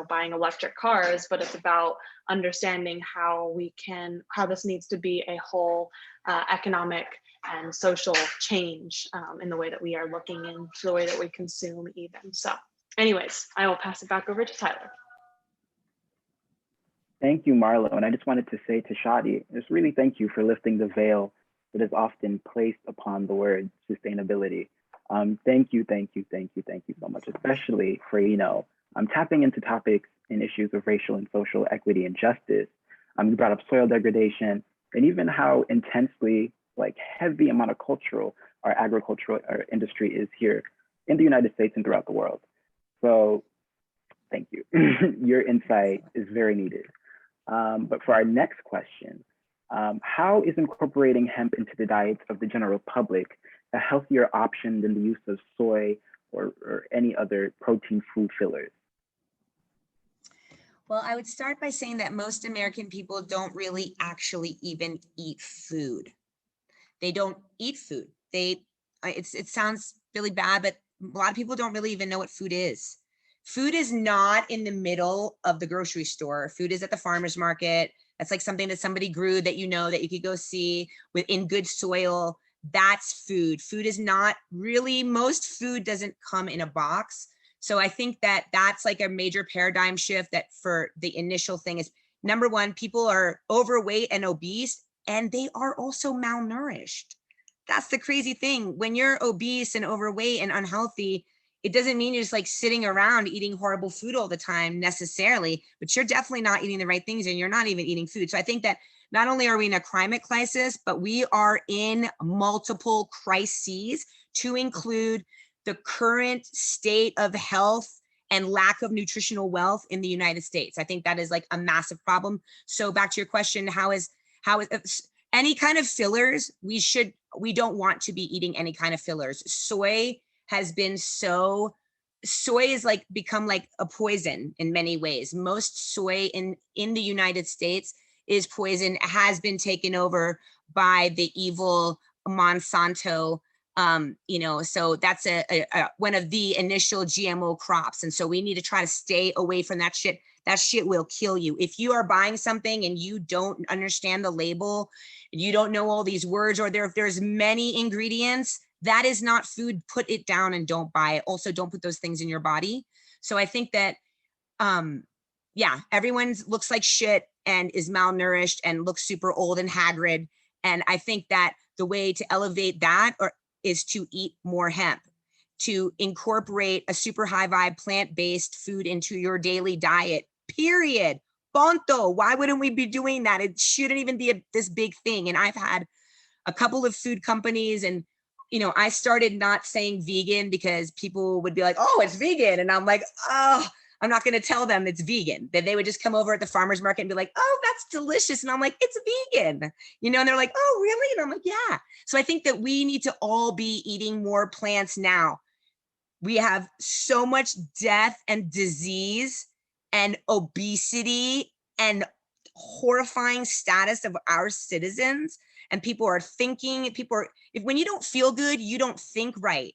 A: buying electric cars, but it's about understanding how this needs to be a whole economic and social change in the way that we are looking into the way that we consume even. So anyways, I will pass it back over to Tyler.
E: Thank you, Marlo. And I just wanted to say to Shadi, just really thank you for lifting the veil that is often placed upon the word sustainability. Thank you so much, especially for, tapping into topics and issues of racial and social equity and justice. You brought up soil degradation, and even how intensely heavy amount of our agricultural industry is here in the United States and throughout the world. So thank you. Your insight is very needed. But for our next question, how is incorporating hemp into the diets of the general public a healthier option than the use of soy or any other protein food fillers?
D: Well, I would start by saying that most American people don't really actually even eat food. They don't eat food. It sounds really bad, but a lot of people don't really even know what food is. Food is not in the middle of the grocery store. Food is at the farmer's market. That's like something that somebody grew that that you could go see in good soil. That's food. Food is not really, most food doesn't come in a box. So I think that that's like a major paradigm shift, that for the initial thing is, number one, people are overweight and obese, and they are also malnourished. That's the crazy thing. When you're obese and overweight and unhealthy, it doesn't mean you're just like sitting around eating horrible food all the time necessarily, but you're definitely not eating the right things, and you're not even eating food. So I think that not only are we in a climate crisis, but we are in multiple crises, to include the current state of health and lack of nutritional wealth in the United States. I think that is like a massive problem. So back to your question, how is any kind of fillers, we don't want to be eating any kind of fillers. Soy is like become like a poison in many ways. Most soy in the United States is poison, has been taken over by the evil Monsanto You know, so that's one of the initial GMO crops. And so we need to try to stay away from that shit. That shit will kill you. If you are buying something and you don't understand the label, you don't know all these words, or if there's many ingredients, that is not food. Put it down and don't buy it. Also, don't put those things in your body. So I think that, yeah, everyone looks like shit and is malnourished and looks super old and haggard. And I think that the way to elevate that is to eat more hemp, to incorporate a super high vibe plant-based food into your daily diet, period. Ponto. Why wouldn't we be doing that? It shouldn't even be this big thing. And I've had a couple of food companies, and you know, I started not saying vegan because people would be like, oh, it's vegan. And I'm like, oh, I'm not going to tell them it's vegan. Then they would just come over at the farmer's market and be like, oh, that's delicious. And I'm like, it's vegan, you know, and they're like, oh, really? And I'm like, yeah. So I think that we need to all be eating more plants now. We have so much death and disease and obesity and horrifying status of our citizens. And people are thinking, when you don't feel good, you don't think right.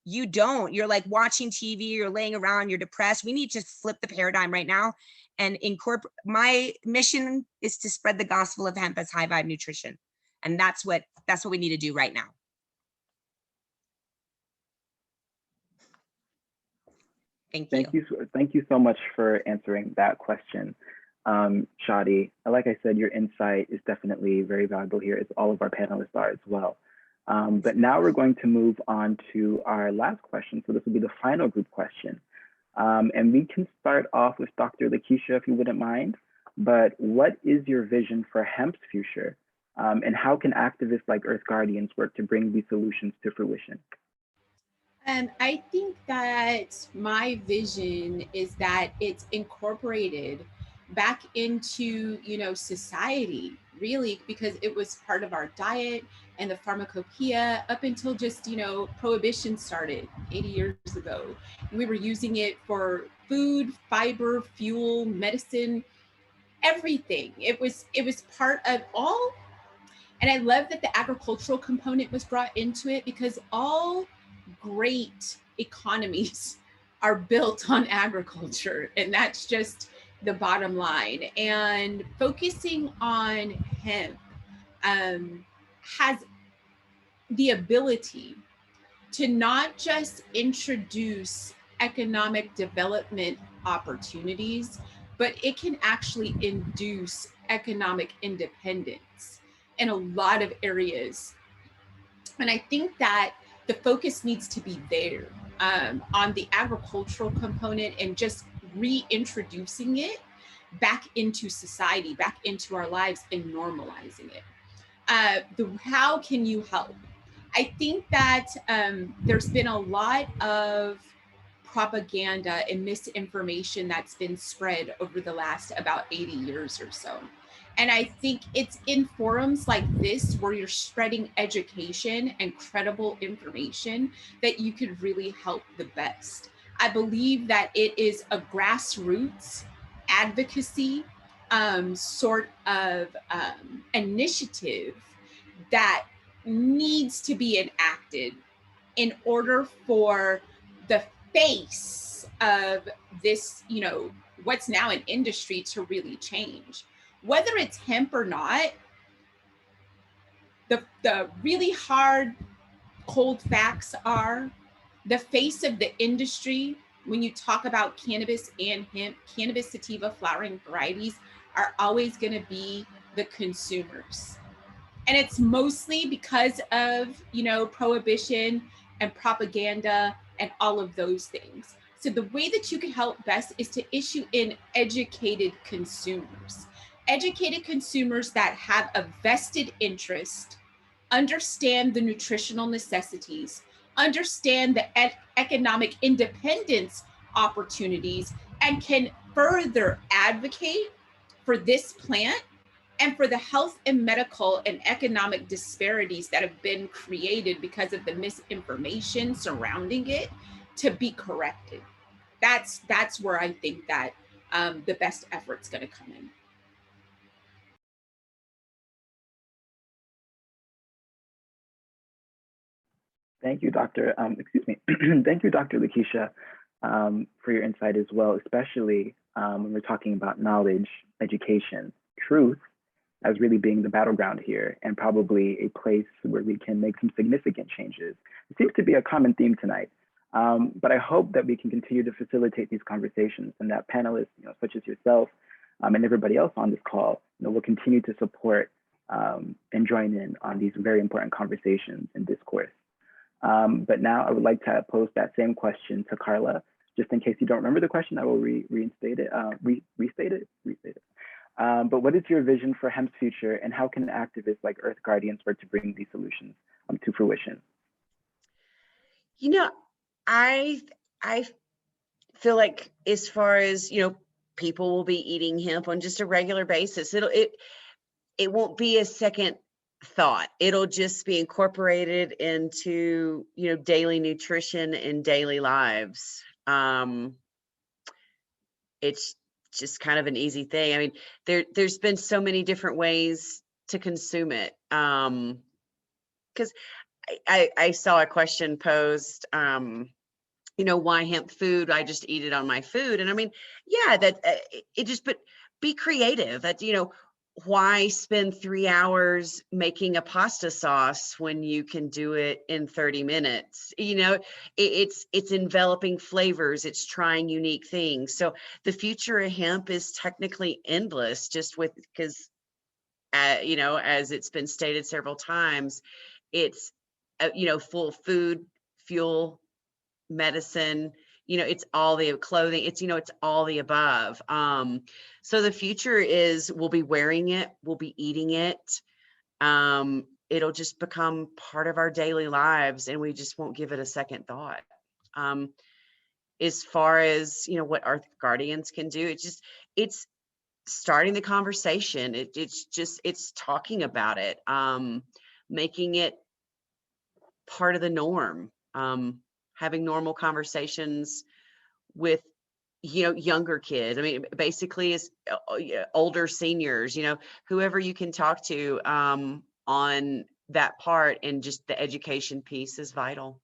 D: You don't. You're like watching TV, you're laying around, you're depressed. We need to flip the paradigm right now and incorporate. My mission is to spread the gospel of hemp as high vibe nutrition. And that's what we need to do right now. Thank you.
E: Thank you so much for answering that question, Shadi. Like I said, your insight is definitely very valuable here, as all of our panelists are as well. But now we're going to move on to our last question. So this will be the final group question. And we can start off with Dr. Lakeisha, if you wouldn't mind. But what is your vision for hemp's future? And how can activists like Earth Guardians work to bring these solutions to fruition?
C: I think that my vision is that it's incorporated back into, you know, society, really, because it was part of our diet and the pharmacopoeia up until just, you know, prohibition started 80 years ago. We were using it for food, fiber, fuel, medicine, everything. It was part of all. And I love that the agricultural component was brought into it, because all great economies are built on agriculture, and that's just the bottom line. And focusing on hemp has the ability to not just introduce economic development opportunities, but it can actually induce economic independence in a lot of areas. And I think that the focus needs to be there on the agricultural component, and just reintroducing it back into society, back into our lives, and normalizing it. How can you help? I think that there's been a lot of propaganda and misinformation that's been spread over the last about 80 years or so. And I think it's in forums like this where you're spreading education and credible information that you could really help the best. I believe that it is a grassroots advocacy sort of initiative that needs to be enacted in order for the face of this, you know, what's now an industry to really change. Whether it's hemp or not, the really hard, cold facts are the face of the industry. When you talk about cannabis and hemp, cannabis sativa flowering varieties are always going to be the consumers. And it's mostly because of, you know, prohibition and propaganda and all of those things. So the way that you can help best is to issue in educated consumers that have a vested interest, understand the nutritional necessities, understand the economic independence opportunities, and can further advocate for this plant and for the health and medical and economic disparities that have been created because of the misinformation surrounding it to be corrected. That's where I think that the best effort's going to come in.
E: Thank you, Dr. Excuse me. Thank you, Dr. Lakeisha, for your insight as well, especially when we're talking about knowledge, education, truth as really being the battleground here, and probably a place where we can make some significant changes. It seems to be a common theme tonight, but I hope that we can continue to facilitate these conversations, and that panelists, such as yourself and everybody else on this call, will continue to support and join in on these very important conversations and discourse. But now I would like to pose that same question to Carla. Just in case you don't remember the question, I will restate it. But what is your vision for hemp's future, and how can activists like Earth Guardians work to bring these solutions to fruition?
B: I feel like as far as, people will be eating hemp on just a regular basis. It won't be a second thought. It'll just be incorporated into, daily nutrition and daily lives. It's just kind of an easy thing. I mean, there's been so many different ways to consume it. Because I saw a question posed, why hemp food? I just eat it on my food. And I mean, yeah, that but be creative. That, why spend 3 hours making a pasta sauce when you can do it in 30 minutes? It's enveloping flavors. It's trying unique things. So the future of hemp is technically endless, just because, as it's been stated several times, it's, full food, fuel, medicine, it's all the clothing, it's all the above. So the future is we'll be wearing it, we'll be eating it. It'll just become part of our daily lives, and we just won't give it a second thought. As far as, what Earth Guardians can do, it's starting the conversation. It's talking about it, making it part of the norm. Having normal conversations with, younger kids. I mean, basically is older seniors, whoever you can talk to on that part, and just the education piece is vital.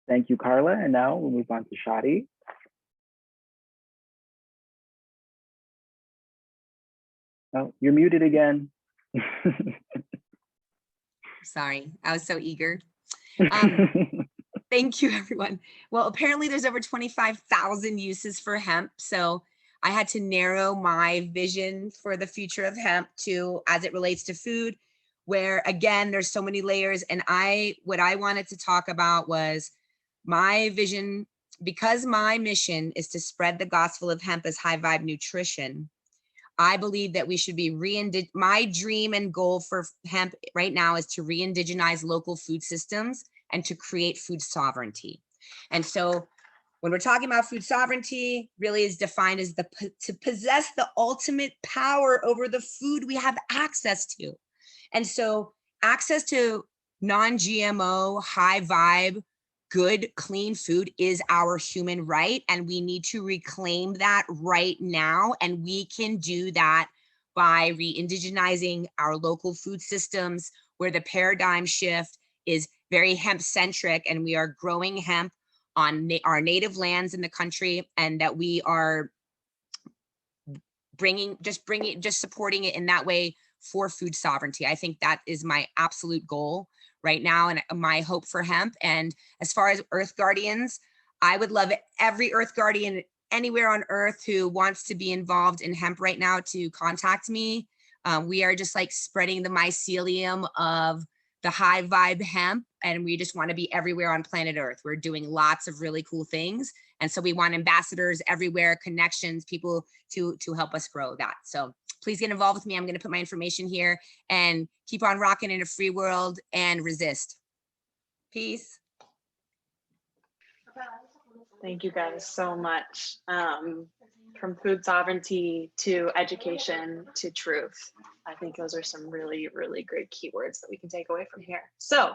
E: Thank you, Carla. And now we'll move on to Shadi. Oh, you're muted again.
D: Sorry, I was so eager. Thank you, everyone. Well, apparently there's over 25,000 uses for hemp. So I had to narrow my vision for the future of hemp to, as it relates to food, where again, there's so many layers. And what I wanted to talk about was my vision, because my mission is to spread the gospel of hemp as high vibe nutrition. I believe that we should be my dream and goal for hemp right now is to re-indigenize local food systems and to create food sovereignty. And so when we're talking about food sovereignty, really is defined as to possess the ultimate power over the food we have access to. And so access to non-GMO, high vibe, good, clean food is our human right, and we need to reclaim that right now. And we can do that by re-indigenizing our local food systems, where the paradigm shift is very hemp-centric, and we are growing hemp on our native lands in the country, and that we are just supporting it in that way for food sovereignty. I think that is my absolute goal right now, and my hope for hemp. And as far as Earth Guardians, I would love every Earth Guardian anywhere on Earth who wants to be involved in hemp right now to contact me. We are just like spreading the mycelium of the high vibe hemp, and we just want to be everywhere on planet Earth. We're doing lots of really cool things. And so we want ambassadors everywhere, connections, people to help us grow that. So please get involved with me. I'm going to put my information here, and keep on rocking in a free world and resist. Peace.
A: Thank you guys so much. From food sovereignty to education to truth. I think those are some really, really great keywords that we can take away from here. So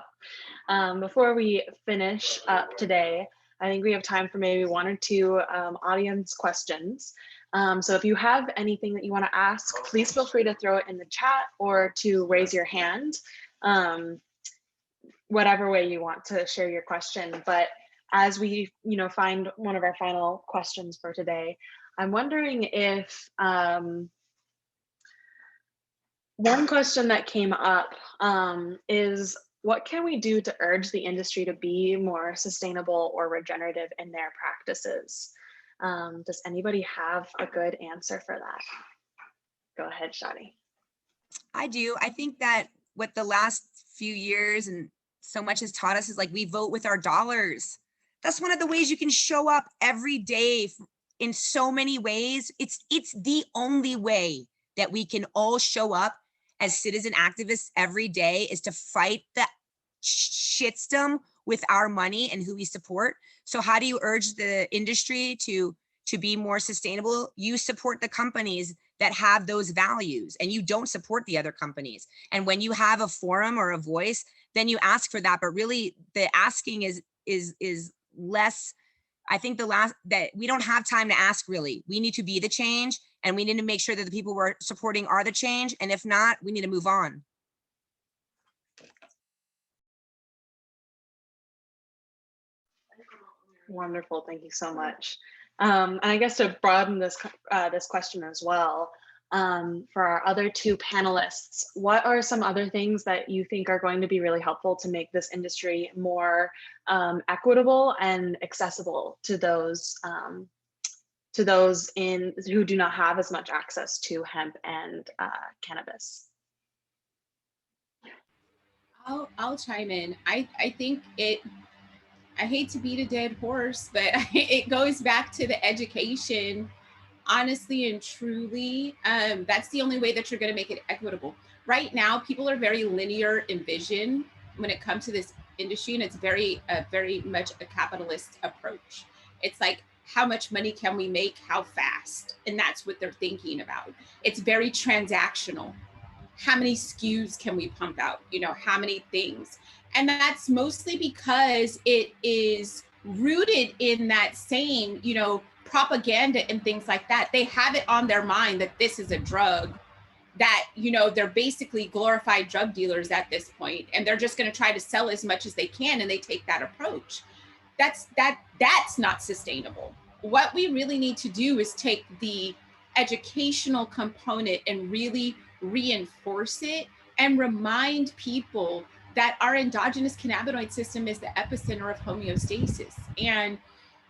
A: before we finish up today, I think we have time for maybe one or two audience questions. So if you have anything that you want to ask, please feel free to throw it in the chat or to raise your hand, whatever way you want to share your question. But as we, find one of our final questions for today, I'm wondering if one question that came up is, what can we do to urge the industry to be more sustainable or regenerative in their practices? Does anybody have a good answer for that? Go ahead, Shadi.
D: I do. I think that what the last few years and so much has taught us is like, we vote with our dollars. That's one of the ways you can show up every day in so many ways. It's the only way that we can all show up as citizen activists every day, is to fight the shitstorm with our money and who we support. So how do you urge the industry to be more sustainable? You support the companies that have those values, and you don't support the other companies. And when you have a forum or a voice, then you ask for that. But really, the asking is less. I think that we don't have time to ask, really. We need to be the change, and we need to make sure that the people we're supporting are the change. And if not, we need to move on.
A: Wonderful, thank you so much. And I guess to broaden this question as well, for our other two panelists, what are some other things that you think are going to be really helpful to make this industry more equitable and accessible to those who do not have as much access to hemp and cannabis?
C: I'll chime in. I think I hate to beat a dead horse, but it goes back to the education. Honestly and truly, that's the only way that you're going to make it equitable. Right now, people are very linear in vision when it comes to this industry, and it's very much a capitalist approach. It's like, how much money can we make? How fast? And that's what they're thinking about. It's very transactional. How many SKUs can we pump out? How many things? And that's mostly because it is rooted in that same, propaganda and things like that. They have it on their mind that this is a drug, that, they're basically glorified drug dealers at this point, and they're just going to try to sell as much as they can, and they take that approach. That's not sustainable. What we really need to do is take the educational component and really reinforce it and remind people that our endogenous cannabinoid system is the epicenter of homeostasis. And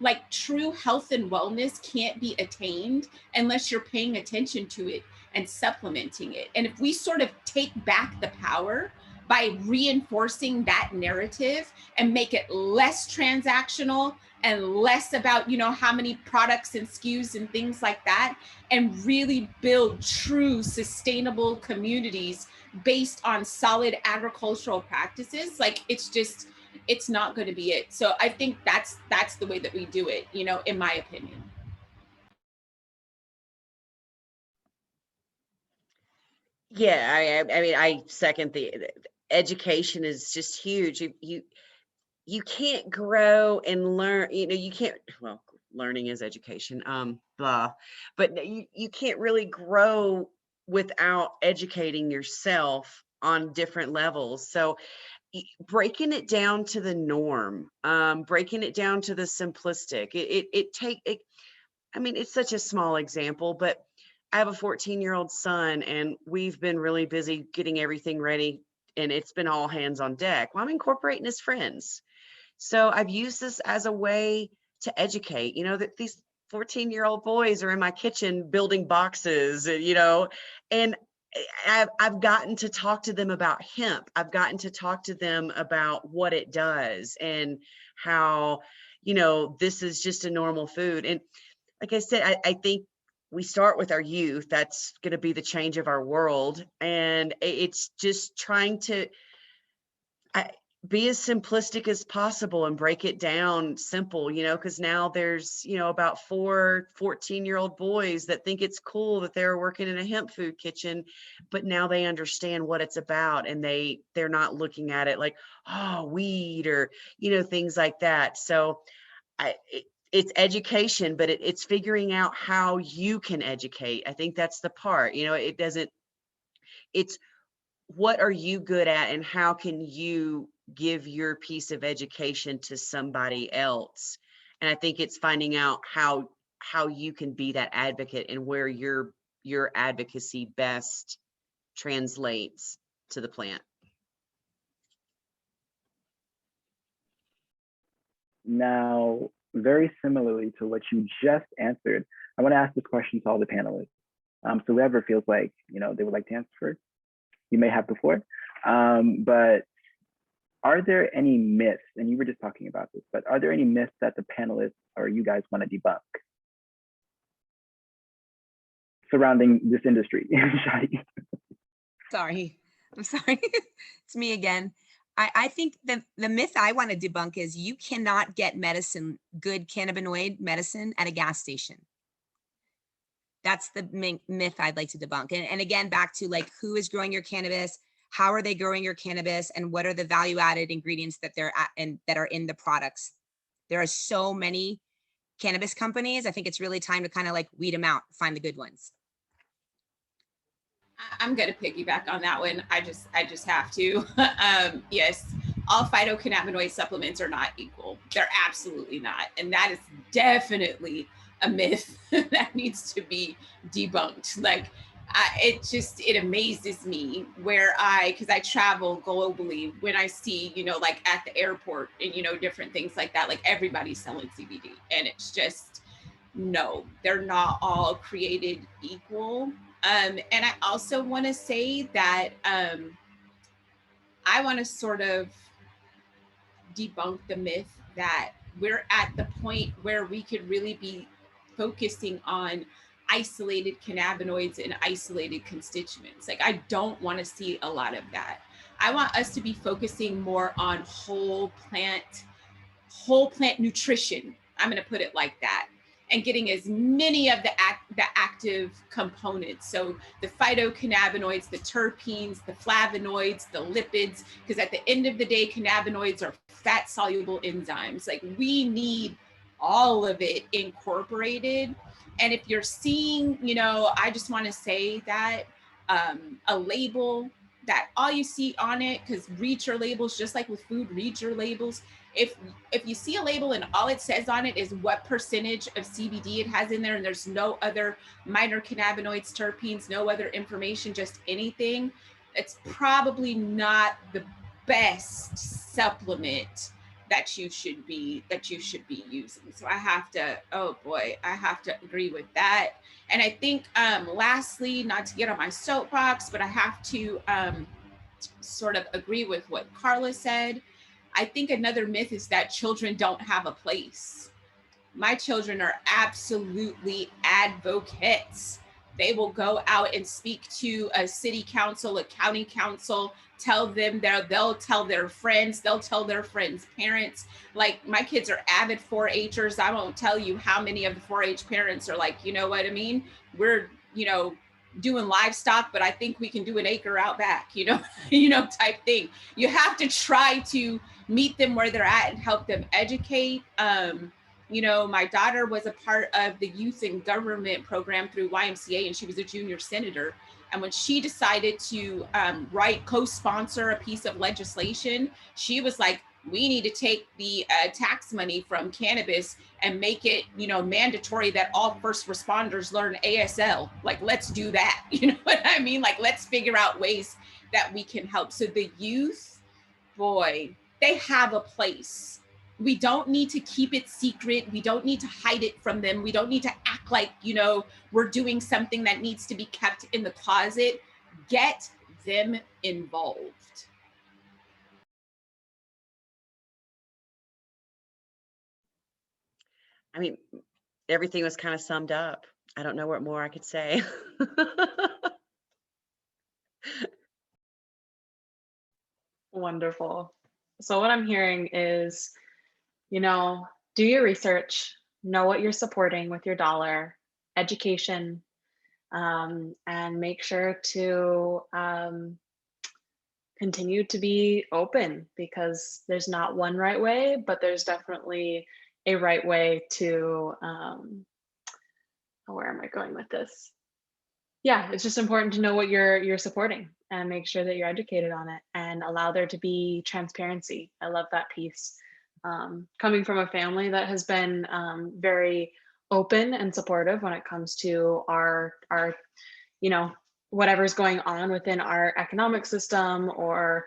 C: like, true health and wellness can't be attained unless you're paying attention to it and supplementing it. And if we sort of take back the power by reinforcing that narrative and make it less transactional and less about, how many products and SKUs and things like that, and really build true sustainable communities based on solid agricultural practices, like, it's not going to be it. So I think that's the way that we do it, in my opinion.
B: Yeah, I mean, I second the education is just huge. You can't grow and learn, you can't, well, learning is education, but you can't really grow without educating yourself on different levels. So breaking it down to the norm, breaking it down to the simplistic, I mean, it's such a small example, but I have a 14-year-old son, and we've been really busy getting everything ready, and it's been all hands on deck. Well, I'm incorporating his friends. So I've used this as a way to educate, that these 14-year-old boys are in my kitchen building boxes, and I've gotten to talk to them about hemp. I've gotten to talk to them about what it does and how, this is just a normal food. And like I said, I think we start with our youth. That's going to be the change of our world. And it's just trying to be as simplistic as possible and break it down simple, because now there's, about 4 14-year-old boys that think it's cool that they're working in a hemp food kitchen, but now they understand what it's about, and they're not looking at it like, oh, weed or, things like that. So it's education, but it's figuring out how you can educate. I think that's the part, you know, it's what are you good at and how can you give your piece of education to somebody else? And I think it's finding out how you can be that advocate and where your advocacy best translates to the plant.
E: Now, very similarly to what you just answered, I want to ask this question to all the panelists. So whoever feels like, you know, they would like to answer first, you may have before, but are there any myths, and you were just talking about this, but are there any myths that the panelists or you guys want to debunk surrounding this industry?
D: Sorry, I'm sorry. It's me again. I think the myth I want to debunk is you cannot get medicine, good cannabinoid medicine at a gas station. That's the main myth I'd like to debunk. And again, back to like, who is growing your cannabis? How are they growing your cannabis? And what are the value added ingredients that they're at and that are in the products? There are so many cannabis companies. I think it's really time to kind of like weed them out, find the good ones.
C: I'm going to piggyback on that one. I just have to. Yes, all phytocannabinoid supplements are not equal. They're absolutely not. And that is definitely a myth that needs to be debunked. Like, it amazes me because I travel globally, when I see, you know, like at the airport and, you know, different things like that, like everybody's selling CBD, and it's just, no, they're not all created equal. And I also want to say that I want to sort of debunk the myth that we're at the point where we could really be focusing on isolated cannabinoids and isolated constituents. Like, I don't want to see a lot of that. I want us to be focusing more on whole plant nutrition. I'm going to put it like that. And getting as many of the active components. So the phytocannabinoids, the terpenes, the flavonoids, the lipids, because at the end of the day, cannabinoids are fat soluble enzymes. Like, we need all of it incorporated. And if you're seeing, you know, I just want to say that a label that all you see on it, because read your labels, just like with food, read your labels. If you see a label and all it says on it is what percentage of CBD it has in there, and there's no other minor cannabinoids, terpenes, no other information, just anything, it's probably not the best supplement that you should be using. So I have to, oh boy, I have to agree with that. And I think lastly, not to get on my soapbox, but I have to sort of agree with what Carla said. I think another myth is that children don't have a place. My children are absolutely advocates. They will go out and speak to a city council, a county council, tell them they'll tell their friends, they'll tell their friends' parents. Like, my kids are avid 4-Hers. I won't tell you how many of the 4-H parents are like, you know what I mean? We're, you know, doing livestock, but I think we can do an acre out back, you know, type thing. You have to try to meet them where they're at and help them educate. You know, my daughter was a part of the youth and government program through YMCA, and she was a junior senator. And when she decided to co-sponsor a piece of legislation, she was like, we need to take the tax money from cannabis and make it, you know, mandatory that all first responders learn ASL. Like, let's do that. You know what I mean? Like, let's figure out ways that we can help. So the youth, boy, they have a place. We don't need to keep it secret. We don't need to hide it from them. We don't need to act like, you know, we're doing something that needs to be kept in the closet. Get them involved.
B: I mean, everything was kind of summed up. I don't know what more I could say.
A: Wonderful. So what I'm hearing is, you know, do your research, know what you're supporting with your dollar, education, and make sure to continue to be open, because there's not one right way, but there's definitely a right way to, where am I going with this? Yeah, it's just important to know what you're supporting and make sure that you're educated on it and allow there to be transparency. I love that piece. Coming from a family that has been very open and supportive when it comes to our you know, whatever's going on within our economic system or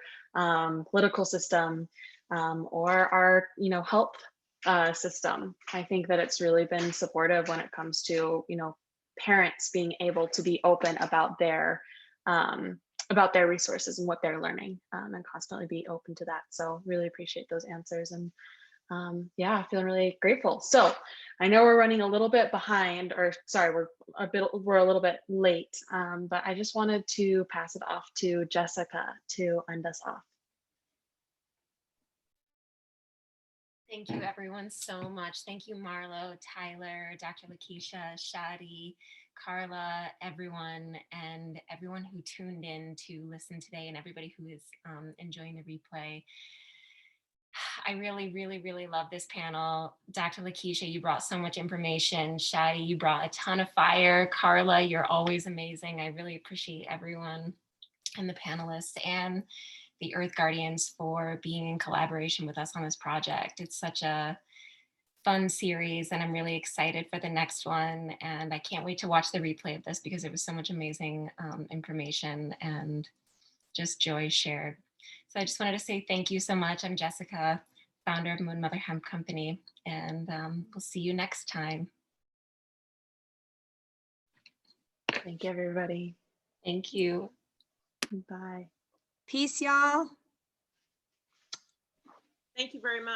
A: political system, or our, health system. I think that it's really been supportive when it comes to, parents being able to be open about their resources and what they're learning, and constantly be open to that. So really appreciate those answers, and yeah, feeling really grateful. So I know we're running a little bit behind, or sorry, we're a little bit late, but I just wanted to pass it off to Jessica to end us off.
F: Thank you everyone so much. Thank you, Marlo, Tyler, Dr. Lakeisha, Shadi, Carla, everyone, and everyone who tuned in to listen today, and everybody who is enjoying the replay. I really, really, really love this panel. Dr. Lakeisha, you brought so much information. Shadi, you brought a ton of fire. Carla, you're always amazing. I really appreciate everyone and the panelists and the Earth Guardians for being in collaboration with us on this project. It's such a fun series, and I'm really excited for the next one. And I can't wait to watch the replay of this because there was so much amazing information and just joy shared. So I just wanted to say thank you so much. I'm Jessica, founder of Moon Mother Hemp Company, and we'll see you next time.
A: Thank you, everybody.
F: Thank you.
A: Bye.
D: Peace, y'all.
G: Thank you very much.